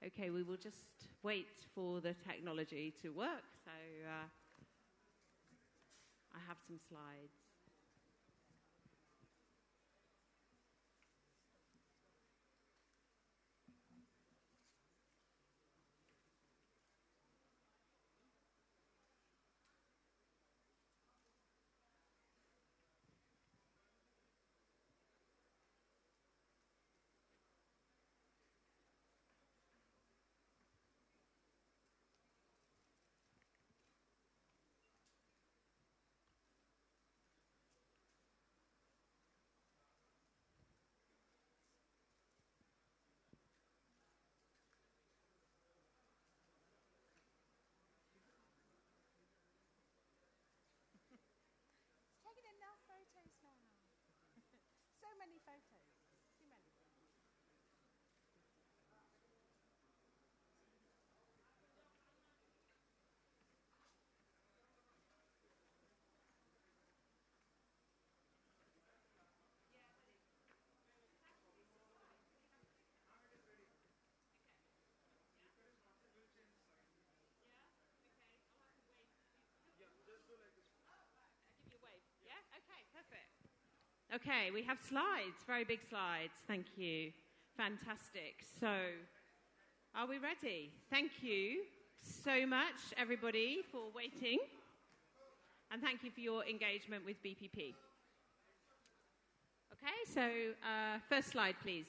Okay, we will just wait for the technology to work. So I have some slides. Okay, we have slides, very big slides. Thank you. Fantastic. So, are we ready? Thank you so much, everybody, for waiting. And thank you for your engagement with BPP. Okay, so first slide, please.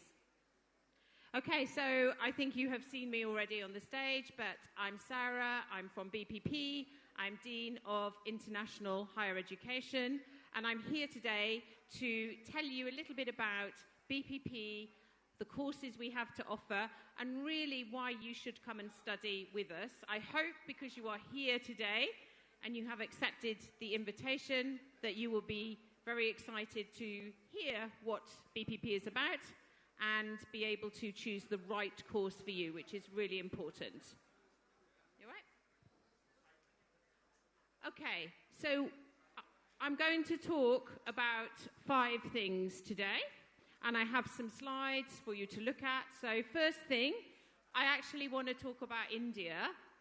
Okay, so I think you have seen me already on the stage, but I'm Sarah. I'm from BPP. I'm Dean of International Higher Education. And I'm here today to tell you a little bit about BPP, the courses we have to offer, and really why you should come and study with us. I hope because you are here today and you have accepted the invitation that you will be very excited to hear what BPP is about and be able to choose the right course for you, which is really important. You all right? Okay, so I'm going to talk about 5 things today, and I have some slides for you to look at. So first thing, I actually want to talk about India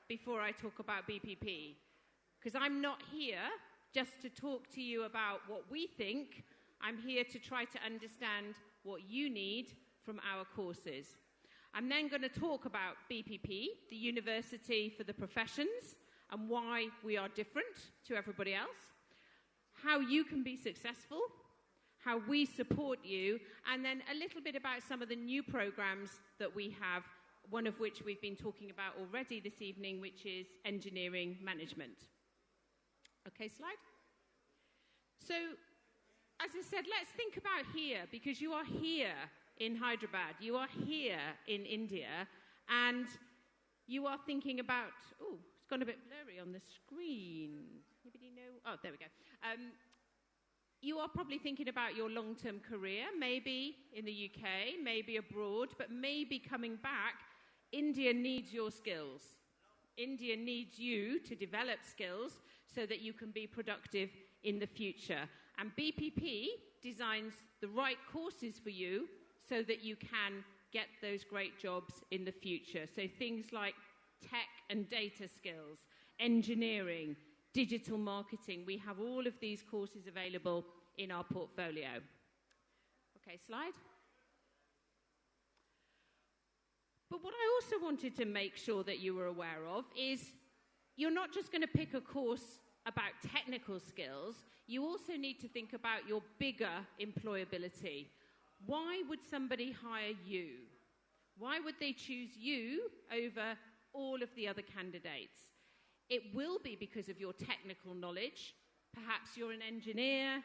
before I talk about BPP, because I'm not here just to talk to you about what we think. I'm here to try to understand what you need from our courses. I'm then going to talk about BPP, the University for the Professions, and why we are different to everybody else, how you can be successful, how we support you, and then a little bit about some of the new programs that we have, one of which we've been talking about already this evening, which is engineering management. Okay, slide. So, as I said, let's think about here, because you are here in Hyderabad, you are here in India, and you are thinking about, oh, it's gone a bit blurry on the screen. Anybody know? Oh, there we go. You are probably thinking about your long-term career, maybe in the UK, maybe abroad, but maybe coming back. India needs your skills. India needs you to develop skills so that you can be productive in the future. And BPP designs the right courses for you so that you can get those great jobs in the future. So things like tech and data skills, engineering, digital marketing. We have all of these courses available in our portfolio. Okay, slide. But what I also wanted to make sure that you were aware of is you're not just going to pick a course about technical skills. You also need to think about your bigger employability. Why would somebody hire you? Why would they choose you over all of the other candidates? It will be because of your technical knowledge. Perhaps you're an engineer,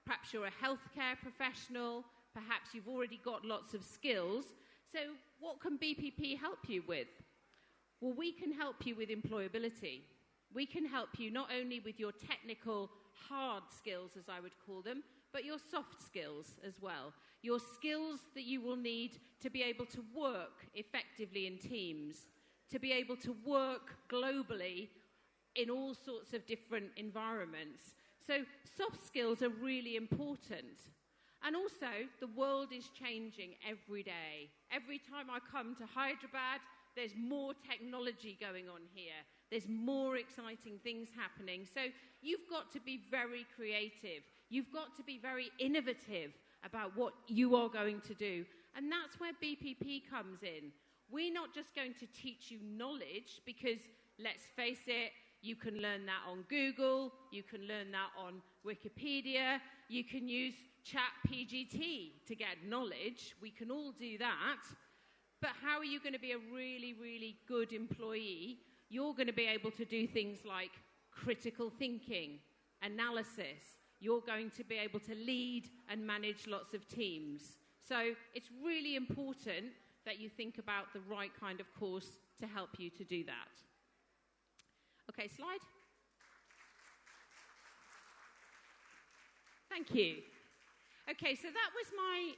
perhaps you're a healthcare professional, perhaps you've already got lots of skills. So what can BPP help you with? Well, we can help you with employability. We can help you not only with your technical hard skills, as I would call them, but your soft skills as well. Your skills that you will need to be able to work effectively in teams, to be able to work globally in all sorts of different environments. So soft skills are really important. And also, the world is changing every day. Every time I come to Hyderabad, there's more technology going on here. There's more exciting things happening. So you've got to be very creative. You've got to be very innovative about what you are going to do. And that's where BPP comes in. We're not just going to teach you knowledge because, let's face it, you can learn that on Google, you can learn that on Wikipedia, you can use ChatGPT to get knowledge. We can all do that. But how are you going to be a really, really good employee? You're going to be able to do things like critical thinking, analysis. You're going to be able to lead and manage lots of teams. So it's really important that you think about the right kind of course to help you to do that. Okay, slide. Thank you. Okay, so that was my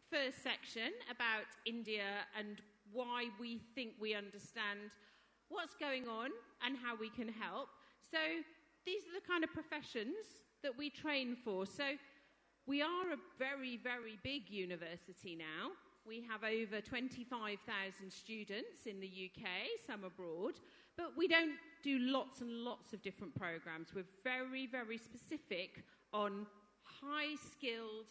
first section about India and why we think we understand what's going on and how we can help. So these are the kind of professions that we train for. So we are a very, very big university now. We have over 25,000 students in the UK, some abroad, but we don't do lots and lots of different programs. We're very, very specific on high-skilled,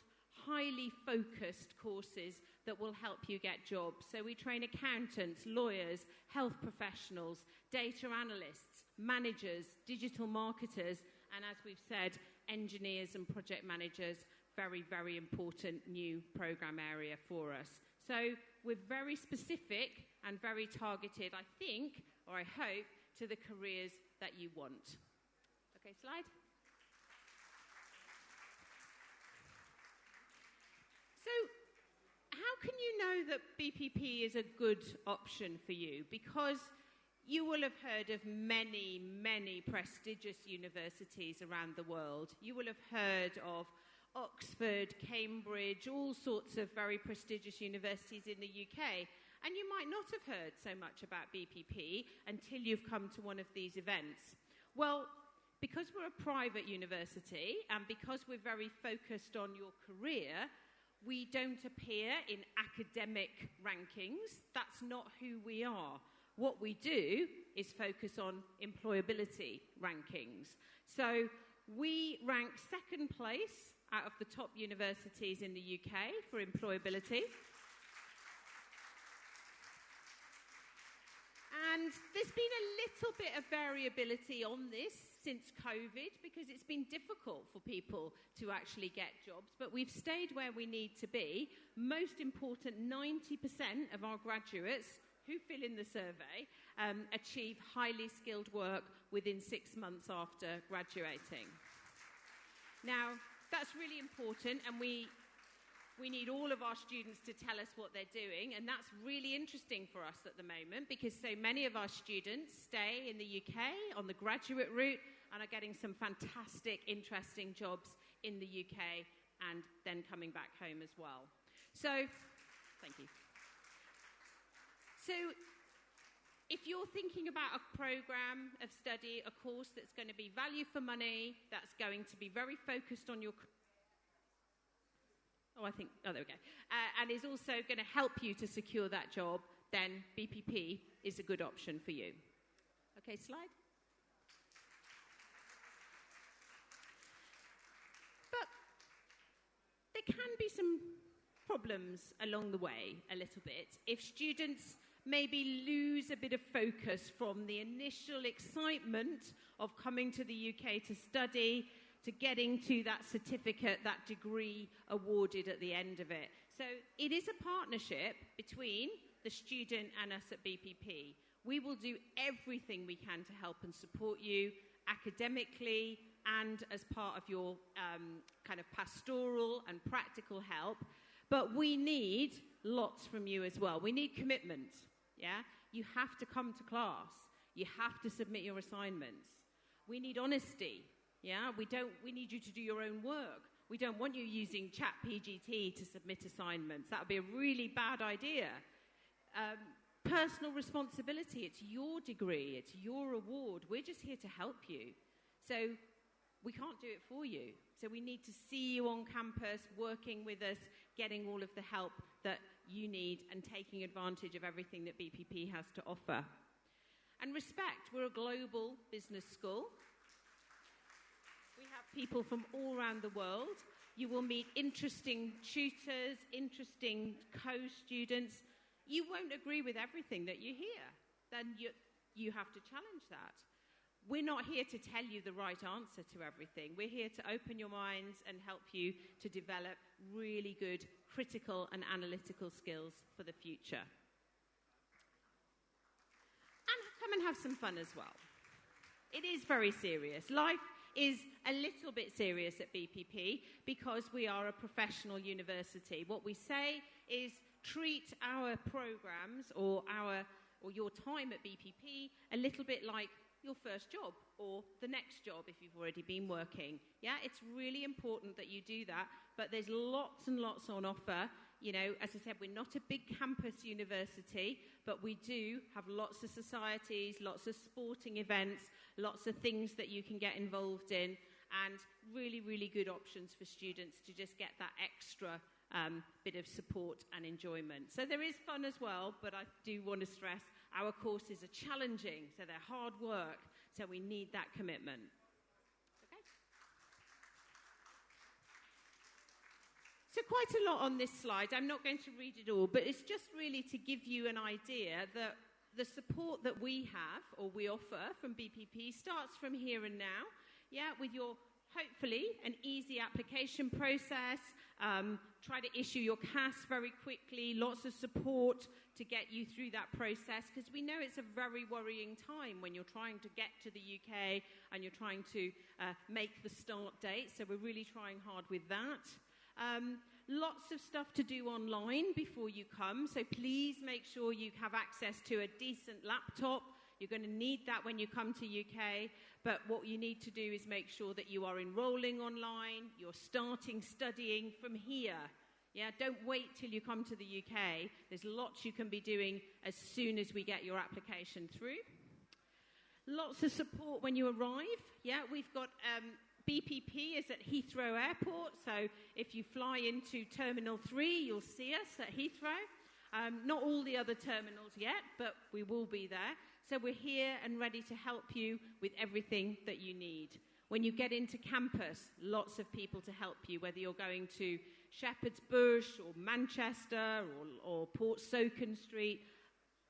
highly focused courses that will help you get jobs. So we train accountants, lawyers, health professionals, data analysts, managers, digital marketers, and as we've said, engineers and project managers. Very, very important new program area for us. So we're very specific and very targeted, I think, or I hope, to the careers that you want. Okay, slide. So how can you know that BPP is a good option for you? Because you will have heard of many, many prestigious universities around the world. You will have heard of Oxford, Cambridge, all sorts of very prestigious universities in the UK. And you might not have heard so much about BPP until you've come to one of these events. Well, because we're a private university and because we're very focused on your career, we don't appear in academic rankings. That's not who we are. What we do is focus on employability rankings. So we rank second place out of the top universities in the UK for employability. And there's been a little bit of variability on this since COVID because it's been difficult for people to actually get jobs, but we've stayed where we need to be. Most important, 90% of our graduates who fill in the survey achieve highly skilled work within 6 months after graduating. Now, that's really important, and we need all of our students to tell us what they're doing, and that's really interesting for us at the moment because so many of our students stay in the UK on the graduate route and are getting some fantastic, interesting jobs in the UK and then coming back home as well. So, thank you. So, if you're thinking about a program of study, a course that's going to be value for money, that's going to be very focused on your... there we go. And is also going to help you to secure that job, then BPP is a good option for you. Okay, slide. But there can be some problems along the way a little bit if students maybe lose a bit of focus from the initial excitement of coming to the UK to study to getting to that certificate, that degree awarded at the end of it. So it is a partnership between the student and us at BPP. We will do everything we can to help and support you academically and as part of your kind of pastoral and practical help. But we need lots from you as well. We need commitment, yeah? You have to come to class. You have to submit your assignments. We need honesty, yeah? We need you to do your own work. We don't want you using ChatPGT to submit assignments. That would be a really bad idea. Personal responsibility, it's your degree, it's your award. We're just here to help you. So we can't do it for you. So we need to see you on campus, working with us, getting all of the help that you need and taking advantage of everything that BPP has to offer. And respect, we're a global business school. We have people from all around the world. You will meet interesting tutors, interesting co-students. You won't agree with everything that you hear. Then you have to challenge that. We're not here to tell you the right answer to everything. We're here to open your minds and help you to develop really good critical and analytical skills for the future. And come and have some fun as well. It is very serious. Life is a little bit serious at BPP because we are a professional university. What we say is treat our programs or your time at BPP a little bit like your first job or the next job if you've already been working. Yeah, it's really important that you do that, but there's lots and lots on offer. You know, as I said, we're not a big campus university, but we do have lots of societies, lots of sporting events, lots of things that you can get involved in, and really, really good options for students to just get that extra bit of support and enjoyment. So there is fun as well, but I do want to stress our courses are challenging, so they're hard work, so we need that commitment. Okay? So quite a lot on this slide. I'm not going to read it all, but it's just really to give you an idea that the support that we have or we offer from BPP starts from here and now, yeah, with your hopefully an easy application process. Try to issue your CAS very quickly, lots of support to get you through that process, because we know it's a very worrying time when you're trying to get to the UK and you're trying to make the start date, so we're really trying hard with that. Lots of stuff to do online before you come, so please make sure you have access to a decent laptop. You're going to need that when you come to UK, but what you need to do is make sure that you are enrolling online, you're starting studying from here. Yeah, don't wait till you come to the UK. There's lots you can be doing as soon as we get your application through. Lots of support when you arrive. Yeah, we've got BPP is at Heathrow Airport, so if you fly into Terminal 3, you'll see us at Heathrow. Not all the other terminals yet, but we will be there. So we're here and ready to help you with everything that you need. When you get into campus, lots of people to help you, whether you're going to Shepherd's Bush or Manchester or Port Soken Street.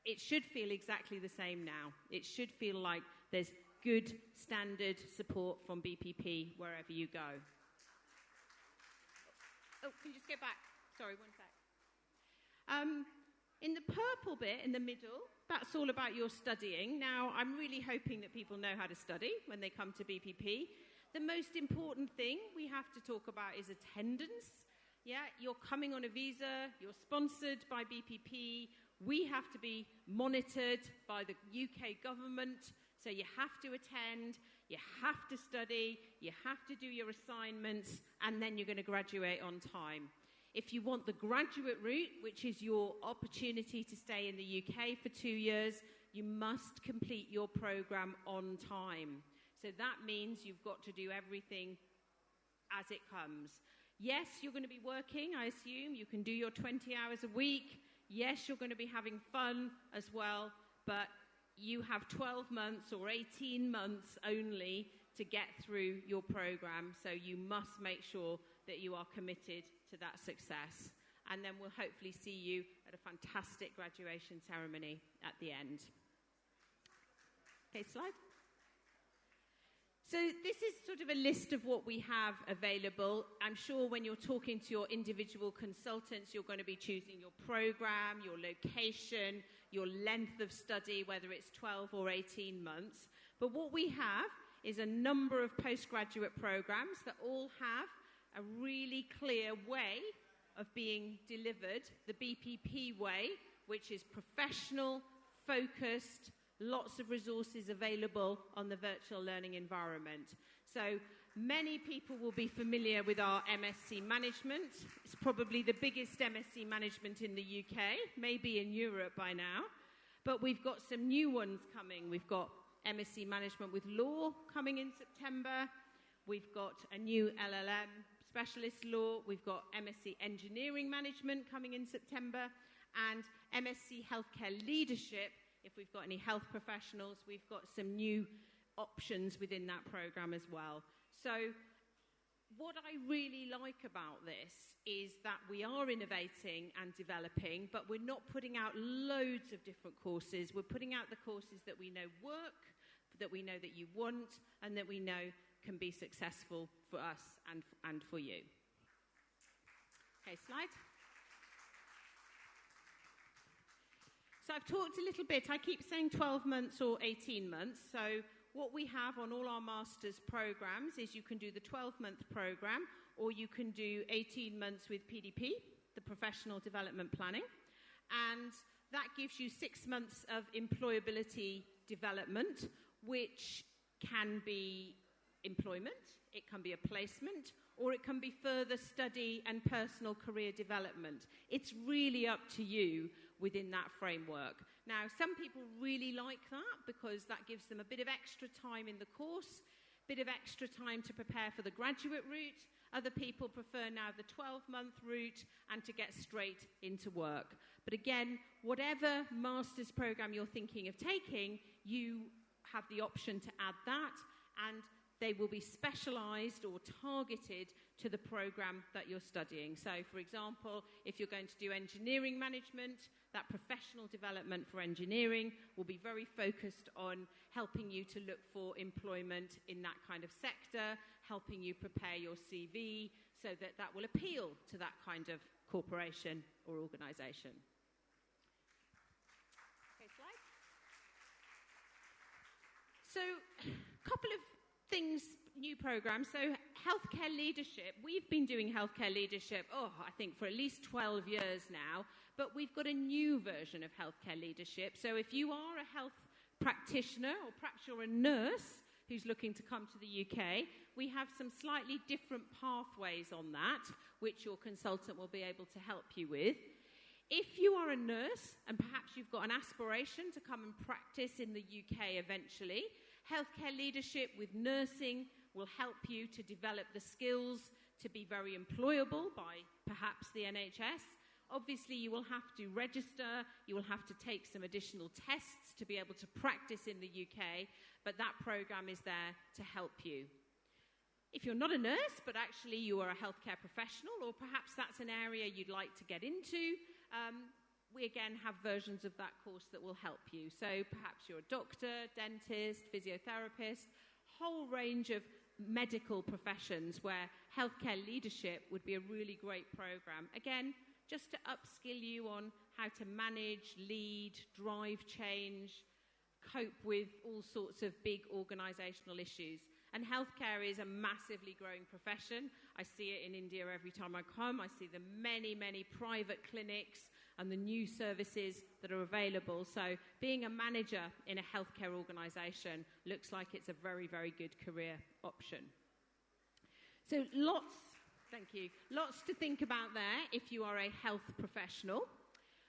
It should feel exactly the same now. It should feel like there's good standard support from BPP wherever you go. Oh, can you just get back? Sorry, one sec. In the purple bit in the middle, that's all about your studying. Now, I'm really hoping that people know how to study when they come to BPP. The most important thing we have to talk about is attendance. Yeah, you're coming on a visa, you're sponsored by BPP, we have to be monitored by the UK government, so you have to attend, you have to study, you have to do your assignments, and then you're going to graduate on time. If you want the graduate route, which is your opportunity to stay in the UK for 2 years, you must complete your program on time. So that means you've got to do everything as it comes. Yes, you're going to be working, I assume. You can do your 20 hours a week. Yes, you're going to be having fun as well, but you have 12 months or 18 months only to get through your program, so you must make sure that you are committed to that success. And then we'll hopefully see you at a fantastic graduation ceremony at the end. Okay, slide. So this is sort of a list of what we have available. I'm sure when you're talking to your individual consultants, you're going to be choosing your program, your location, your length of study, whether it's 12 or 18 months. But what we have is a number of postgraduate programs that all have a really clear way of being delivered, the BPP way, which is professional, focused, lots of resources available on the virtual learning environment. So many people will be familiar with our MSc Management. It's probably the biggest MSc Management in the UK, maybe in Europe by now. But we've got some new ones coming. We've got MSc Management with Law coming in September. We've got a new LLM Specialist Law. We've got MSc Engineering Management coming in September. And MSc Healthcare Leadership. If we've got any health professionals, we've got some new options within that program as well. So what I really like about this is that we are innovating and developing, but we're not putting out loads of different courses. We're putting out the courses that we know work, that we know that you want, and that we know can be successful for us and for you. Okay, slide. So I've talked a little bit, I keep saying 12 months or 18 months. So what we have on all our master's programs is you can do the 12-month program, or you can do 18 months with PDP, the Professional Development Planning. And that gives you 6 months of employability development, which can be employment, it can be a placement, or it can be further study and personal career development. It's really up to you within that framework. Now, some people really like that because that gives them a bit of extra time in the course, a bit of extra time to prepare for the graduate route. Other people prefer now the 12-month route and to get straight into work. But again, whatever master's program you're thinking of taking, you have the option to add that, and they will be specialised or targeted to the program that you're studying. So, for example, if you're going to do engineering management, that professional development for engineering will be very focused on helping you to look for employment in that kind of sector, helping you prepare your CV so that that will appeal to that kind of corporation or organisation. Okay, slide. So, a couple of things, new programs. So healthcare leadership, we've been doing healthcare leadership, I think for at least 12 years now, but we've got a new version of healthcare leadership. So if you are a health practitioner, or perhaps you're a nurse who's looking to come to the UK, we have some slightly different pathways on that, which your consultant will be able to help you with. If you are a nurse, and perhaps you've got an aspiration to come and practice in the UK eventually, healthcare leadership with nursing will help you to develop the skills to be very employable by perhaps the NHS. Obviously, you will have to register, you will have to take some additional tests to be able to practice in the UK, but that program is there to help you. If you're not a nurse, but actually you are a healthcare professional, or perhaps that's an area you'd like to get into, we again have versions of that course that will help you. So perhaps you're a doctor, dentist, physiotherapist, whole range of medical professions where healthcare leadership would be a really great program. Again, just to upskill you on how to manage, lead, drive change, cope with all sorts of big organisational issues. And healthcare is a massively growing profession. I see it in India every time I come. I see the many, many private clinics and the new services that are available. So being a manager in a healthcare organisation looks like it's a very, very good career option. So thank you, lots to think about there if you are a health professional.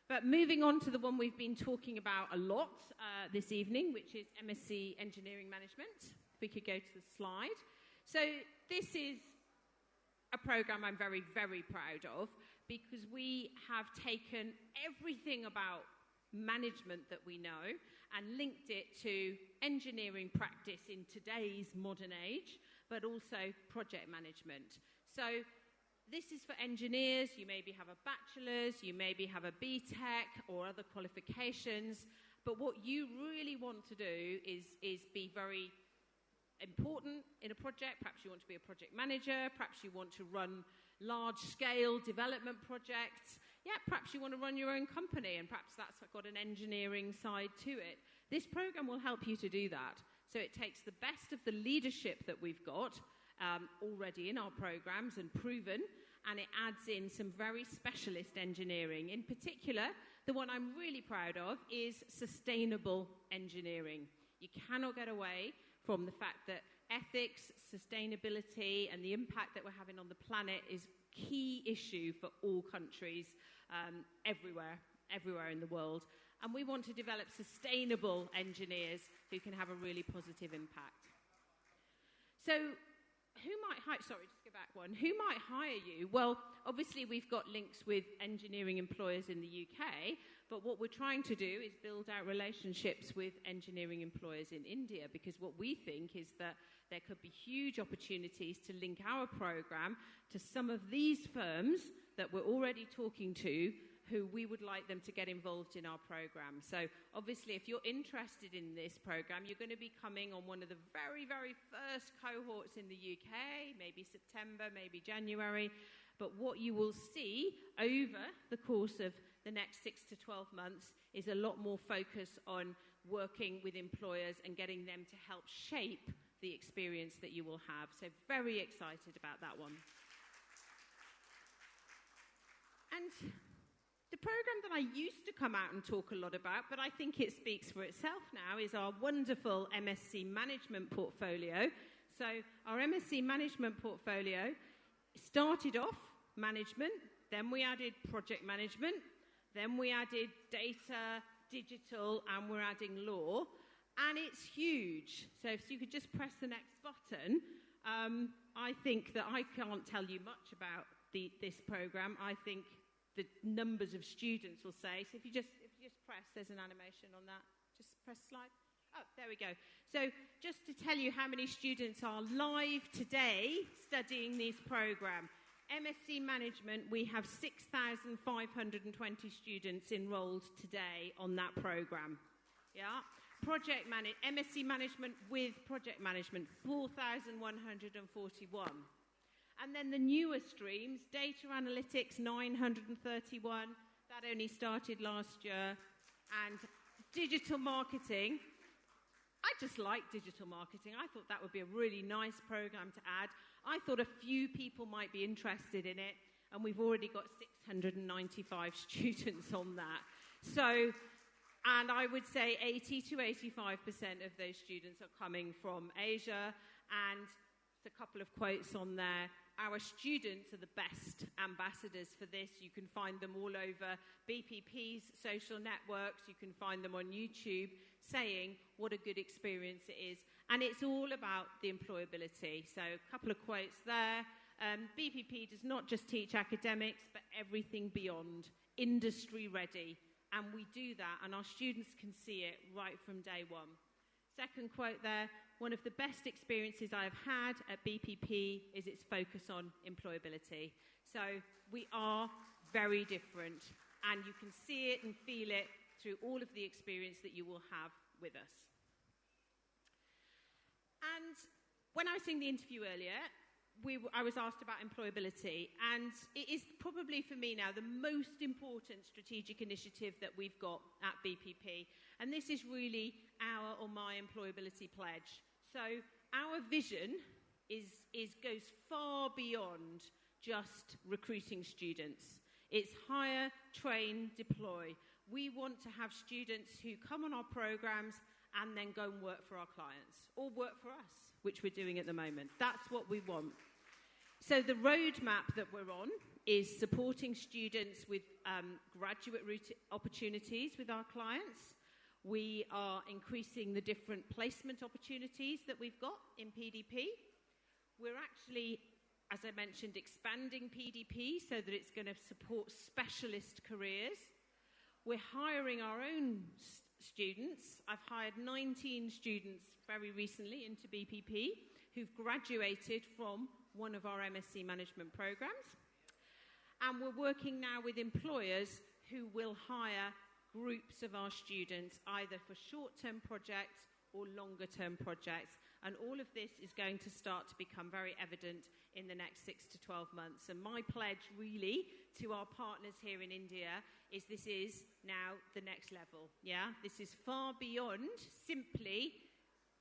But moving on to the one we've been talking about a lot this evening, which is MSc Engineering Management. If we could go to the slide. So this is a program I'm very, very proud of, because we have taken everything about management that we know and linked it to engineering practice in today's modern age, but also project management. So this is for engineers. You maybe have a bachelor's, you maybe have a BTEC or other qualifications, but what you really want to do is be very important in a project. Perhaps you want to be a project manager. Perhaps you want to run large-scale development projects. Yeah, perhaps you want to run your own company, and perhaps that's got an engineering side to it. This program will help you to do that. So it takes the best of the leadership that we've got already in our programs and proven, and it adds in some very specialist engineering. In particular, the one I'm really proud of is sustainable engineering. You cannot get away from the fact that ethics, sustainability, and the impact that we're having on the planet is a key issue for all countries everywhere in the world. And we want to develop sustainable engineers who can have a really positive impact. So who might hire, sorry, just go back one. Who might hire you? Well, obviously we've got links with engineering employers in the UK, but what we're trying to do is build out relationships with engineering employers in India, because what we think is that there could be huge opportunities to link our program to some of these firms that we're already talking to, who we would like them to get involved in our program. So obviously, if you're interested in this program, you're going to be coming on one of the very, very first cohorts in the UK, maybe September, maybe January. But what you will see over the course of the next 6 to 12 months is a lot more focus on working with employers and getting them to help shape the experience that you will have. So very excited about that one. And the program that I used to come out and talk a lot about, but I think it speaks for itself now, is our wonderful MSc Management portfolio. So our MSc Management portfolio started off management, then we added project management, then we added data, digital, and we're adding law. And it's huge. So if you could just press the next button, I think that I can't tell you much about this program. I think the numbers of students will say. So if you just press, there's an animation on that. Just press slide. Oh, there we go. So just to tell you how many students are live today studying this program. MSc Management, we have 6,520 students enrolled today on that program. Yeah. MSc Management with Project Management, 4,141. And then the newer streams, Data Analytics, 931. That only started last year. And Digital Marketing. I just like digital marketing. I thought that would be a really nice program to add. I thought a few people might be interested in it. And we've already got 695 students on that. So, and I would say 80 to 85% of those students are coming from Asia. And a couple of quotes on there. Our students are the best ambassadors for this. You can find them all over BPP's social networks. You can find them on YouTube saying what a good experience it is. And it's all about the employability. So a couple of quotes there. BPP does not just teach academics, but everything beyond, industry ready. And we do that, and our students can see it right from day one. Second quote there, one of the best experiences I've had at BPP is its focus on employability. So we are very different, and you can see it and feel it through all of the experience that you will have with us. And when I was doing the interview earlier, I was asked about employability, and it is probably for me now the most important strategic initiative that we've got at BPP, and this is really our or my employability pledge. So our vision goes far beyond just recruiting students. It's hire, train, deploy. We want to have students who come on our programs and then go and work for our clients, or work for us, which we're doing at the moment. That's what we want. So the roadmap that we're on is supporting students with graduate route opportunities with our clients. We are increasing the different placement opportunities that we've got in PDP. We're actually, as I mentioned, expanding PDP so that it's going to support specialist careers. We're hiring our own students. I've hired 19 students very recently into BPP who've graduated from one of our MSc Management programs. And we're working now with employers who will hire groups of our students, either for short-term projects or longer-term projects. And all of this is going to start to become very evident in the next 6 to 12 months. And my pledge really to our partners here in India is this is now the next level. Yeah, this is far beyond simply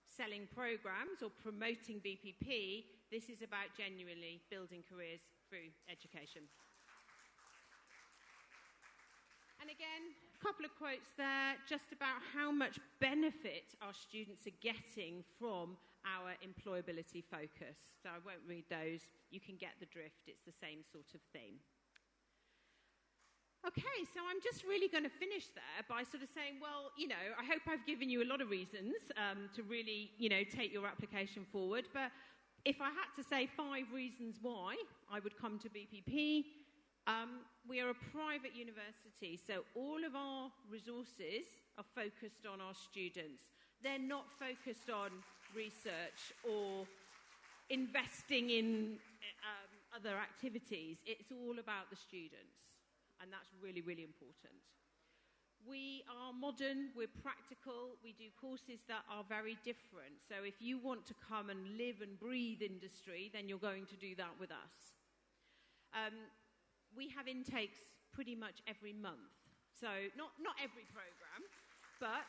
selling programs or promoting BPP. This is about genuinely building careers through education. And again, a couple of quotes there just about how much benefit our students are getting from our employability focus. So I won't read those. You can get the drift. It's the same sort of theme. Okay, so I'm just really going to finish there by sort of saying, well, I hope I've given you a lot of reasons to really, take your application forward. But if I had to say 5 reasons why I would come to BPP, we are a private university, so all of our resources are focused on our students. They're not focused on research or investing in other activities. It's all about the students. And that's really, really important. We are modern, we're practical, we do courses that are very different. So if you want to come and live and breathe industry, then you're going to do that with us. We have intakes pretty much every month. So not every program, but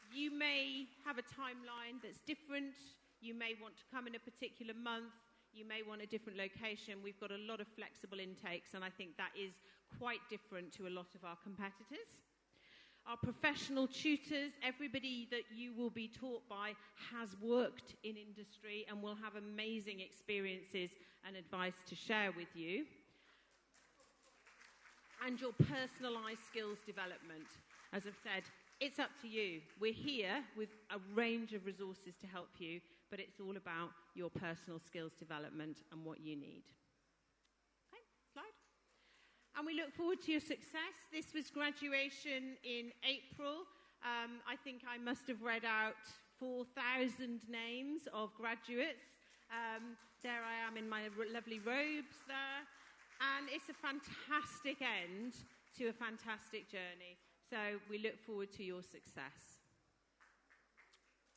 you may have a timeline that's different. You may want to come in a particular month. You may want a different location. We've got a lot of flexible intakes, and I think that is quite different to a lot of our competitors. Our professional tutors, everybody that you will be taught by has worked in industry and will have amazing experiences and advice to share with you. And your personalised skills development. As I've said, it's up to you. We're here with a range of resources to help you, but it's all about your personal skills development and what you need. Okay, slide. And we look forward to your success. This was graduation in April. I think I must have read out 4,000 names of graduates. There I am in my lovely robes there. And it's a fantastic end to a fantastic journey. So we look forward to your success.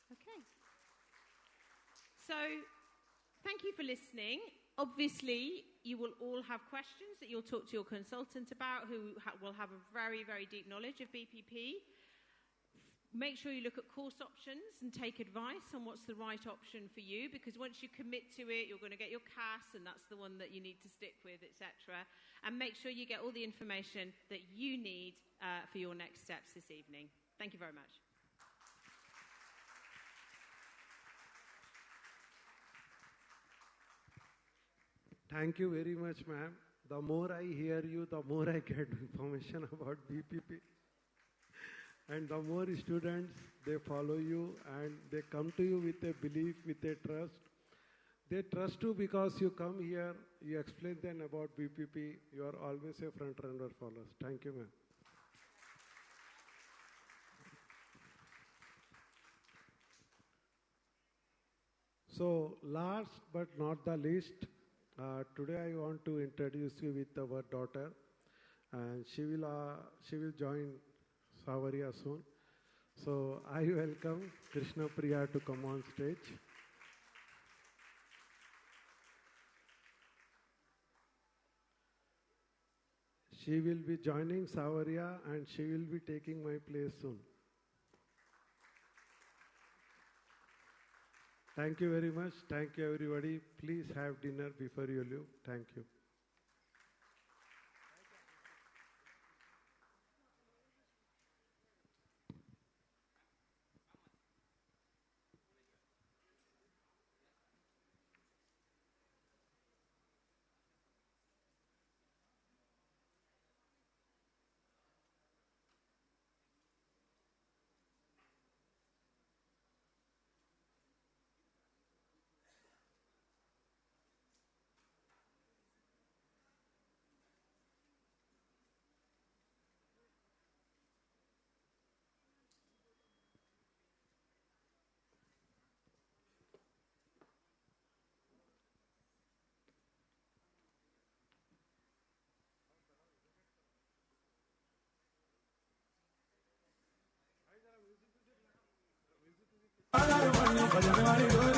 Okay. So thank you for listening. Obviously, you will all have questions that you'll talk to your consultant about, who will have a very, very deep knowledge of BPP. Make sure you look at course options and take advice on what's the right option for you, because once you commit to it, you're going to get your CAS, and that's the one that you need to stick with, etc. And make sure you get all the information that you need for your next steps this evening. Thank you very much. Thank you very much, ma'am. The more I hear you, the more I get information about BPP. And the more students, they follow you and they come to you with a belief, with a trust. They trust you because you come here, you explain them about BPP, you are always a front runner for us. Thank you, ma'am. So last but not the least, today I want to introduce you with our daughter, and she will join Savaria soon. So I welcome Krishna Priya to come on stage. She will be joining Savaria and she will be taking my place soon. Thank you very much. Thank you, everybody. Please have dinner before you leave. Thank you. भजन वाली डोली